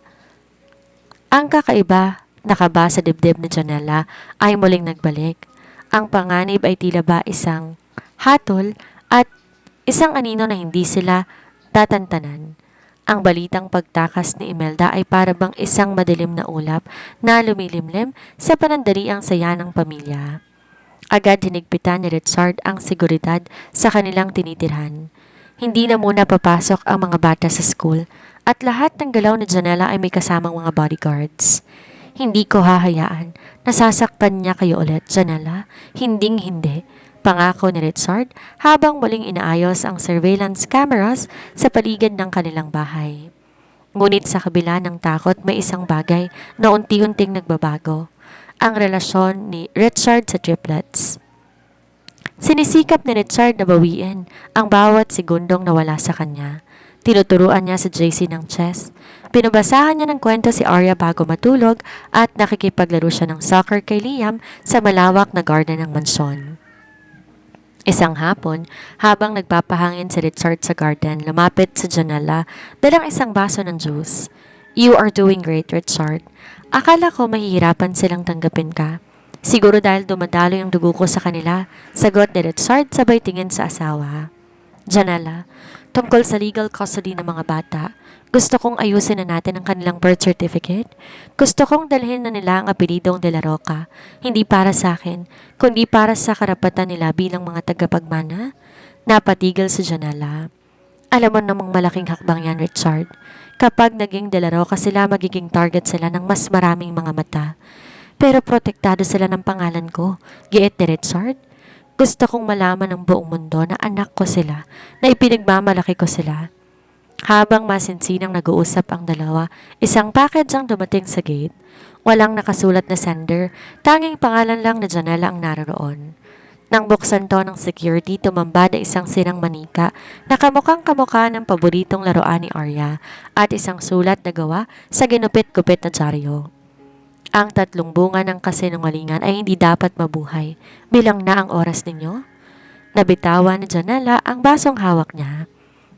Ang kakaiba, nakaba sa dibdib ni Janela ay muling nagbalik. Ang panganib ay tila ba isang hatol at isang anino na hindi sila tatantanan. Ang balitang pagtakas ni Imelda ay parabang isang madilim na ulap na lumilimlim sa panandaliang saya ng pamilya. Agad hinigpitan ni Richard ang seguridad sa kanilang tinitirhan. Hindi na muna papasok ang mga bata sa school at lahat ng galaw ni Janela ay may kasamang mga bodyguards. Hindi ko hahayaan. Nasasaktan niya kayo ulit, Janela. Hinding-hindi. Pangako ni Richard habang muling inaayos ang surveillance cameras sa paligid ng kanilang bahay. Ngunit sa kabila ng takot may isang bagay na unti-unting nagbabago. Ang relasyon ni Richard sa triplets. Sinisikap ni Richard na bawiin ang bawat segundong nawala sa kanya. Tinuturuan niya si JC ng chess. Pinubasahan niya ng kwento si Arya bago matulog at nakikipaglaro siya ng soccer kay Liam sa malawak na garden ng mansyon. Isang hapon, habang nagpapahangin si Richard sa garden, lumapit sa janela, dalang isang baso ng juice. You are doing great, Richard. Akala ko mahihirapan silang tanggapin ka. Siguro dahil dumadalo yung dugo ko sa kanila, sagot ni Richard sabay tingin sa asawa. Janela, tungkol sa legal custody ng mga bata, gusto kong ayusin na natin ang kanilang birth certificate. Gusto kong dalhin na nila ang apelidong De La Roca, hindi para sa akin, kundi para sa karapatan nila bilang mga tagapagmana. Napatigil si Janela. Alam mo namang malaking hakbang yan, Richard. Kapag naging De La Roca sila, magiging target sila ng mas maraming mga mata. Pero protektado sila ng pangalan ko, giit ni Richard. Gusto kong malaman ng buong mundo na anak ko sila, na ipinagmamalaki ko sila. Habang masinsinang nag-uusap ang dalawa, isang package ang dumating sa gate. Walang nakasulat na sender, tanging pangalan lang na Janela ang naroon. Nang buksan to ng security, tumamba na isang sirang manika na kamukhang kamukha ng paboritong laruan ni Arya at isang sulat na gawa sa ginupit-gupit na dyaryo. Ang 3 bunga ng kasinungalingan ay hindi dapat mabuhay. Bilang na ang oras ninyo? Nabitawan ni Janela ang basong hawak niya.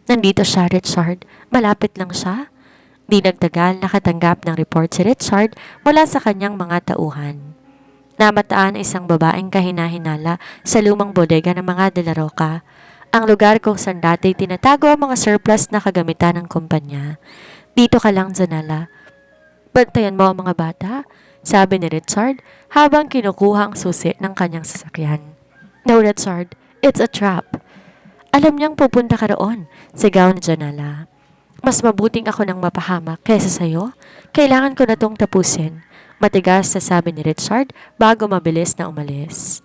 Nandito siya, Richard. Malapit lang siya. Di nagtagal nakatanggap ng report si Richard mula sa kanyang mga tauhan. Namataan isang babaeng kahina-hinala sa lumang bodega ng mga De La Roca, ang lugar kung saan dati tinatago ang mga surplus na kagamitan ng kumpanya. Dito ka lang, Janela. Bantayan mo ang mga bata, sabi ni Richard habang kinukuha ang susi ng kanyang sasakyan. No, Richard. It's a trap. Alam niyang pupunta ka roon, sigaw ni Janela. Mas mabuting ako nang mapahamak kaysa sa'yo. Kailangan ko na tong tapusin. Matigas na sabi ni Richard bago mabilis na umalis.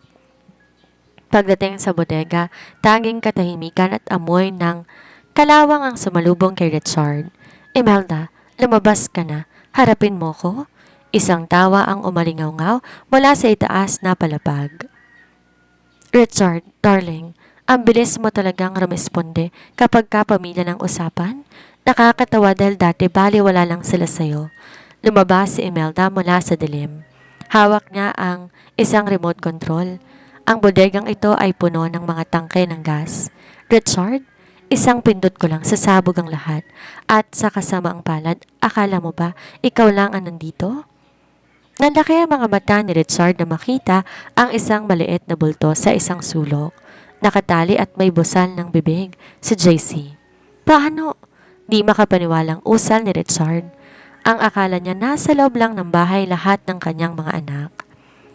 Pagdating sa bodega, tanging katahimikan at amoy ng kalawang ang sumalubong kay Richard. Imelda, lumabas ka na. Harapin mo ko. Isang tawa ang umalingaw-ngaw mula sa itaas na palapag. Richard, darling, ang bilis mo talagang rumesponde kapag kapamilya ng usapan. Nakakatawa dahil dati baliwala lang sila sa'yo. Lumabas si Imelda mula sa dilim. Hawak niya ang isang remote control. Ang bodegang ito ay puno ng mga tangke ng gas. Richard, isang pindot ko lang sasabog ang lahat. At sa kasamaang palad, akala mo ba ikaw lang ang nandito? Nalaki ang mga mata ni Richard na makita ang isang maliit na bulto sa isang sulok. Nakatali at may busal ng bibig, si JC. Paano? Di makapaniwalang usal ni Richard. Ang akala niya nasa loob lang ng bahay lahat ng kanyang mga anak.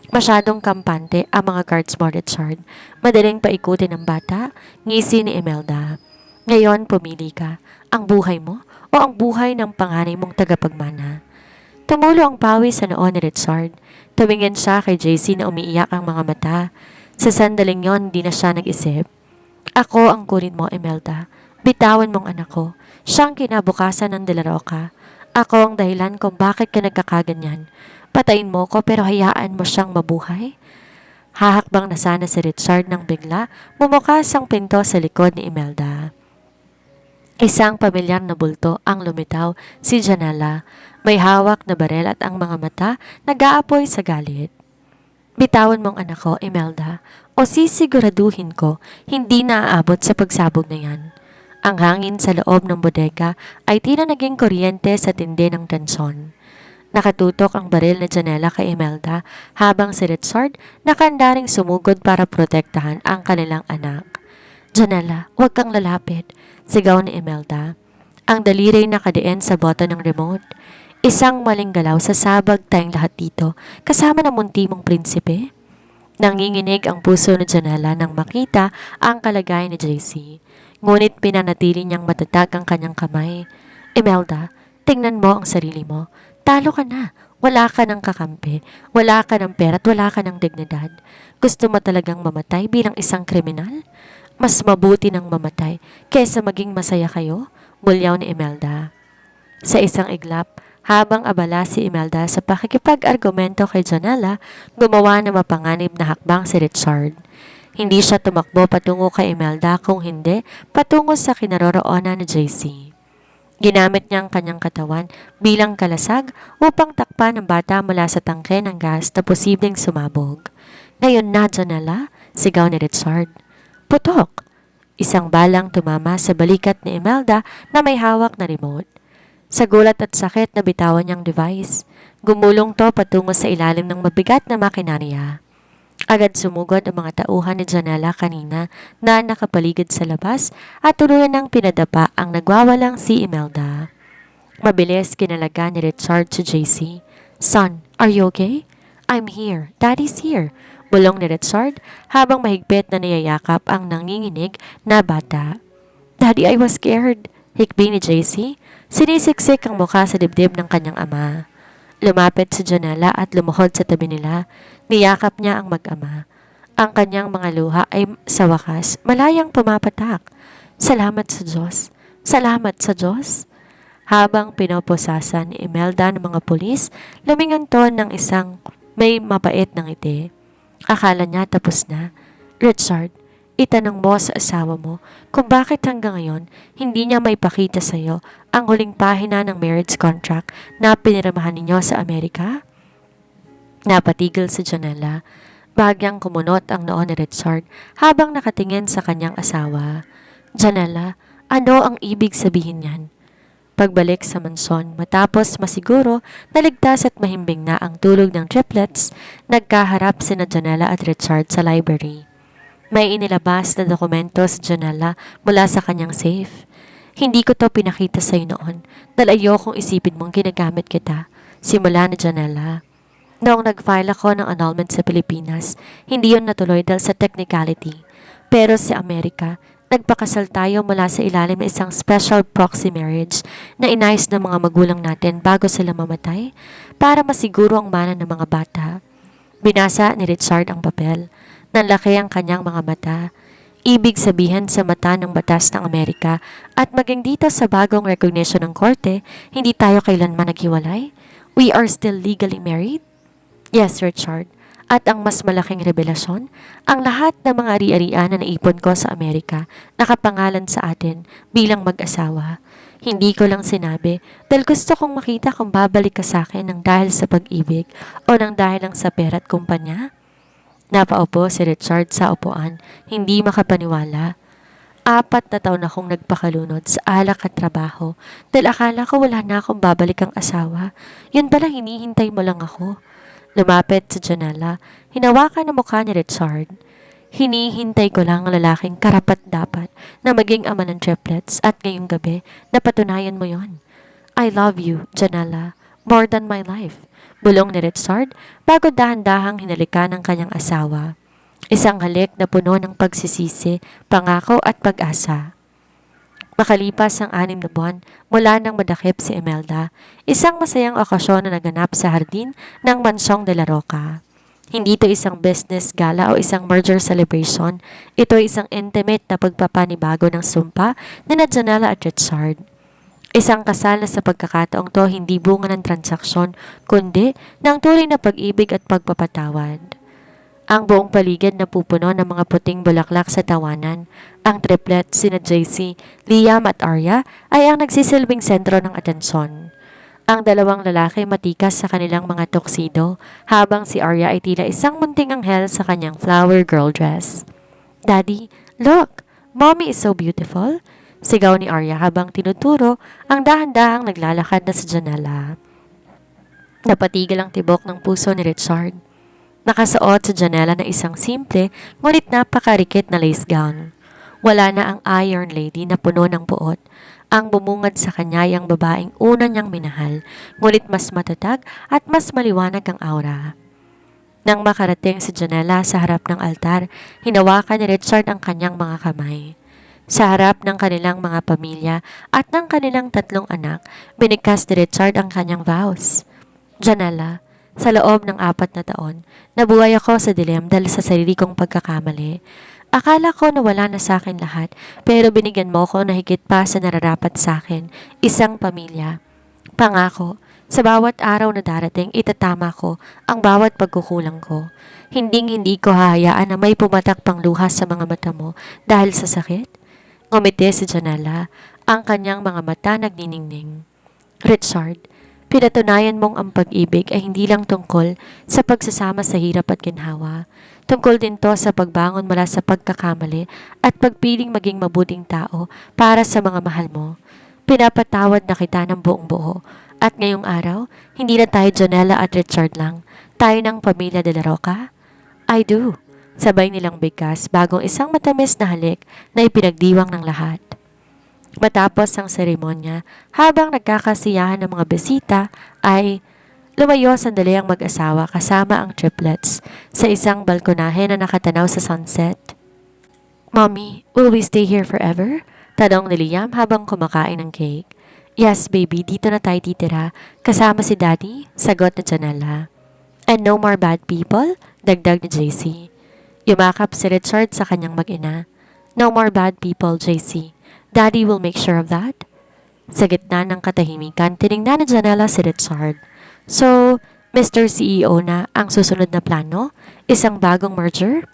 Masyadong kampante ang mga guards mo, Richard. Madaling paikutin ng bata, ngisi ni Imelda. Ngayon, pumili ka. Ang buhay mo o ang buhay ng panganay mong tagapagmana? Tumulo ang pawis sa noon ni Richard. Tumingin siya kay JC na umiiyak ang mga mata. Sa sandaling yon, di na siya nag-isip. Ako ang kunin mo, Imelda. Bitawan mong anak ko. Siyang kinabukasan ng De La Roca. Ako ang dahilan kung bakit ka nagkakaganyan. Patayin mo ko pero hayaan mo siyang mabuhay. Hahakbang na sana si Richard nang bigla bumukas ang pinto sa likod ni Imelda. Isang pamilyar na bulto ang lumitaw, si Janela. May hawak na barel at ang mga mata nag-aapoy sa galit. Bitawan mong anak ko, Imelda, o sisiguraduhin ko hindi naaabot sa pagsabog na yan. Ang hangin sa loob ng bodega ay tila naging kuryente sa tindi ng tensyon. Nakatutok ang baril na Janela kay Imelda habang si Richard nakandaring sumugod para protektahan ang kanilang anak. Janela, huwag kang lalapit, sigaw ni Imelda. Ang daliri nakadiin sa button ng remote. Isang maling galaw sa sabag tayong lahat dito, kasama ng munti mong prinsipe. Nanginginig ang puso ni Janela nang makita ang kalagayan ni JC. Ngunit pinanatili niyang matatag ang kanyang kamay. Imelda, tingnan mo ang sarili mo. Talo ka na. Wala ka ng kakampi. Wala ka ng pera at wala ka ng dignidad. Gusto mo talagang mamatay bilang isang kriminal? Mas mabuti nang mamatay kaysa maging masaya kayo, bulyaw ni Imelda. Sa isang iglap, habang abala si Imelda sa pakikipag-argumento kay Janela, gumawa na mapanganib na hakbang si Richard. Hindi siya tumakbo patungo kay Imelda kung hindi patungo sa kinaroroonan ni JC. Ginamit niya ang kanyang katawan bilang kalasag upang takpan ang bata mula sa tangke ng gas na posibleng sumabog. Ngayon na, Janela, sigaw ni Richard. Putok! Isang balang tumama sa balikat ni Imelda na may hawak na remote. Sa gulat at sakit na bitawan niyang device, gumulong to patungo sa ilalim ng mabigat na makinarya. Agad sumugod ang mga tauhan ni Janela kanina na nakapaligid sa labas at tuluyan ng pinadapa ang nagwawalang si Imelda. Mabilis kinalaga ni Richard si JC. "Son, are you okay?" "I'm here. Daddy's here," bulong ni Richard habang mahigpit na niyayakap ang nanginginig na bata. "Daddy, I was scared," hikbi ni JC. Sinisiksik ang mukha sa dibdib ng kanyang ama. Lumapit si Janela at lumuhod sa tabi nila. Niyakap niya ang mag-ama. Ang kanyang mga luha ay sa wakas malayang pumapatak. Salamat sa Diyos. Salamat sa Diyos. Habang pinoposasan ni Imelda ng mga pulis, lumingon to ng isang may mapait ng ngiti. Akala niya tapos na. "Richard, itanong mo sa asawa mo kung bakit hanggang ngayon hindi niya maipakita sa iyo ang huling pahina ng marriage contract na pinirmahan ninyo sa Amerika?" Napatigil si Janela. Bahagyang kumunot ang noo ni Richard habang nakatingin sa kanyang asawa. "Janela, ano ang ibig sabihin niyan?" Pagbalik sa mansyon, matapos masiguro na ligtas at mahimbing na ang tulog ng triplets, nagkaharap sina Janela at Richard sa library. May inilabas na dokumento sa Janela mula sa kanyang safe. "Hindi ko to pinakita sa iyo noon dahil ayokong isipin mong ginagamit kita," simula ni Janela. "Noong nag-file ako ng annulment sa Pilipinas, hindi yon natuloy dahil sa technicality. Pero sa Amerika, nagpakasal tayo mula sa ilalim ng isang special proxy marriage na inayos ng mga magulang natin bago sila mamatay para masiguro ang mana ng mga bata." Binasa ni Richard ang papel. Nanlaki ang kanyang mga mata. Ibig sabihin sa mata ng batas ng Amerika at maging dito sa bagong recognition ng korte, hindi tayo kailanman naghiwalay? We are still legally married? "Yes, Richard. At ang mas malaking revelasyon, ang lahat ng mga ari-arian na naipon ko sa Amerika nakapangalan sa atin bilang mag-asawa. Hindi ko lang sinabi dahil gusto kong makita kung babalik ka sa akin ng dahil sa pag-ibig o ng dahil lang sa pera at kumpanya." Napaupo si Richard sa upuan, hindi makapaniwala. 4 na taon akong nagpakalunod sa alak at trabaho dahil akala ko wala na akong babalik ang asawa. Yun pala hinihintay mo lang ako. Lumapit sa Janela, hinawakan ang mukha ni Richard. "Hinihintay ko lang ang lalaking karapat-dapat na maging ama ng triplets at ngayong gabi napatunayan mo yon. I love you, Janela, more than my life," bulong ni Richard bago dahan-dahang hinalikan ng kanyang asawa. Isang halik na puno ng pagsisisi, pangako at pag-asa. Makalipas ang 6 na buwan mula nang madakip si Imelda, isang masayang okasyon na naganap sa hardin ng Mansong de la Roca. Hindi ito isang business gala o isang merger celebration. Ito ay isang intimate na pagpapanibago ng sumpa ni Janela at Richard. Isang kasal na sa pagkakataong to hindi bunga ng transaksyon, kundi ng tunay na pag-ibig at pagpapatawad. Ang buong paligid na pupuno ng mga puting bulaklak sa tawanan. Ang triplet, sina JC, Liam at Arya, ay ang nagsisilbing sentro ng atensyon. Ang dalawang lalaki matikas sa kanilang mga tuxedo, habang si Arya ay tila isang munting anghel sa kanyang flower girl dress. "Daddy, look! Mommy is so beautiful!" sigaw ni Arya habang tinuturo ang dahan-dahang naglalakad na sa Janela. Napatigil ang tibok ng puso ni Richard. Nakasuot sa Janela na isang simple ngunit napakarikit na lace gown. Wala na ang Iron Lady na puno ng puot. Ang bumungad sa kanya ay ang babaeng una niyang minahal, ngunit mas matatag at mas maliwanag ang aura. Nang makarating si Janela sa harap ng altar, hinawakan ni Richard ang kanyang mga kamay. Sa harap ng kanilang mga pamilya at ng kanilang 3 anak, binigkas ni Richard ang kanyang vows. "Janela, sa loob ng 4 na taon, nabuhay ako sa dilim dahil sa sarili kong pagkakamali. Akala ko na wala na sa akin lahat, pero binigyan mo ko na higit pa sa nararapat sa akin, isang pamilya. Pangako, sa bawat araw na darating, itatama ko ang bawat pagkukulang ko. Hinding-hindi ko hahayaan na may pumatak pang luha sa mga mata mo dahil sa sakit." Ngumiti si Janela, ang kanyang mga mata nagniningning. "Richard, pinatunayan mong ang pag-ibig ay hindi lang tungkol sa pagsasama sa hirap at ginhawa. Tungkol din to sa pagbangon mula sa pagkakamali at pagpiling maging mabuting tao para sa mga mahal mo. Pinapatawad na kita ng buong buo. At ngayong araw, hindi na tayo Janela at Richard lang. Tayo ng pamilya de la Roca. I do. Sabay nilang bigkas bagong isang matamis na halik na ipinagdiwang ng lahat. Matapos ang seremonya, habang nagkakasiyahan ng mga bisita, ay lumayo sandali ang mag-asawa kasama ang triplets sa isang balkonahe na nakatanaw sa sunset. Mommy, will we stay here forever? Tanong ni Liam habang kumakain ng cake. Yes, baby, dito na tayo titira. Kasama si Daddy, sagot ni Janela. And no more bad people? Dagdag ni JC. Yumakap si Richard sa kanyang mag-ina. No more bad people, JC. Daddy will make sure of that. Sa gitna ng katahimikan, tinignan ni Janela si Richard. So, Mr. CEO na ang susunod na plano? Isang bagong merger?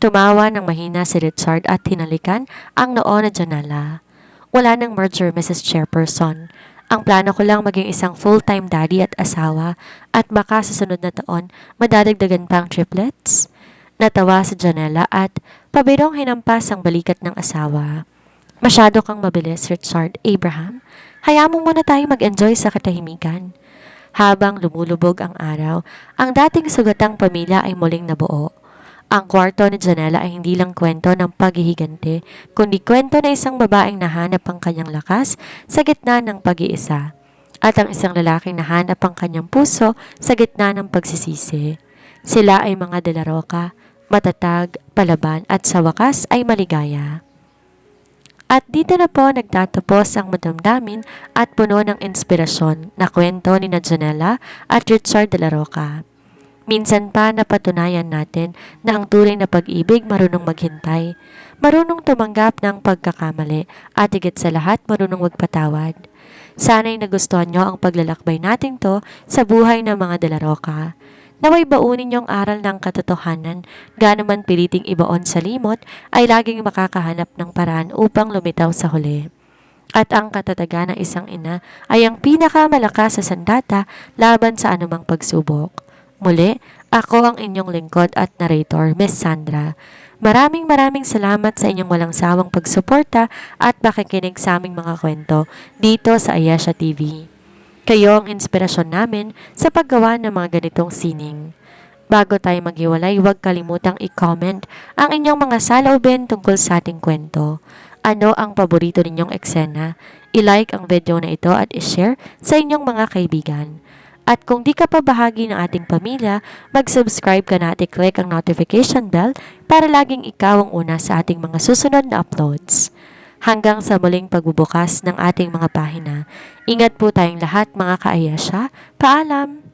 Tumawa ng mahina si Richard at hinalikan ang noo ni Janela. Wala nang merger, Mrs. Chairperson. Ang plano ko lang maging isang full-time daddy at asawa at baka sa sunod na taon madadagdagan pa ang triplets. Natawa si Janela at pabirong hinampas ang balikat ng asawa. Masyado kang mabilis, Richard Abraham. Hayaan mo muna tayo mag-enjoy sa katahimikan. Habang lumulubog ang araw, ang dating sugatang pamilya ay muling nabuo. Ang kwarto ni Janela ay hindi lang kwento ng paghihigante, kundi kwento na isang babaeng nahanap ang kanyang lakas sa gitna ng pag-iisa, at ang isang lalaking nahanap ang kanyang puso sa gitna ng pagsisisi. Sila ay mga de la Roca, matatag, palaban at sa wakas ay maligaya. At dito na po nagtatapos ang madamdamin at puno ng inspirasyon na kwento ni Janela at Richard de la Roca. Minsan pa napatunayan natin na ang tunay na pag-ibig marunong maghintay, marunong tumanggap ng pagkakamali at higit sa lahat marunong magpatawad. Sana'y nagustuhan nyo ang paglalakbay natin to sa buhay ng mga de la Roca. Naway baunin niyong aral ng katotohanan, gaano man piliting ibaon sa limot ay laging makakahanap ng paraan upang lumitaw sa huli. At ang katatagan ng isang ina ay ang pinakamalakas sa sandata laban sa anumang pagsubok. Muli, ako ang inyong lingkod at narrator, Miss Sandra. Maraming salamat sa inyong walang sawang pagsuporta at pakikinig sa aming mga kwento dito sa Ayesha TV. Kayo ang inspirasyon namin sa paggawa ng mga ganitong sining. Bago tayo maghiwalay, huwag kalimutang i-comment ang inyong mga saloobin tungkol sa ating kwento. Ano ang paborito ninyong eksena? I-like ang video na ito at i-share sa inyong mga kaibigan. At kung di ka pa bahagi ng ating pamilya, mag-subscribe ka na at i-click ang notification bell para laging ikaw ang una sa ating mga susunod na uploads. Hanggang sa muling pagbubukas ng ating mga pahina. Ingat po tayong lahat mga ka-Ayesha. Paalam!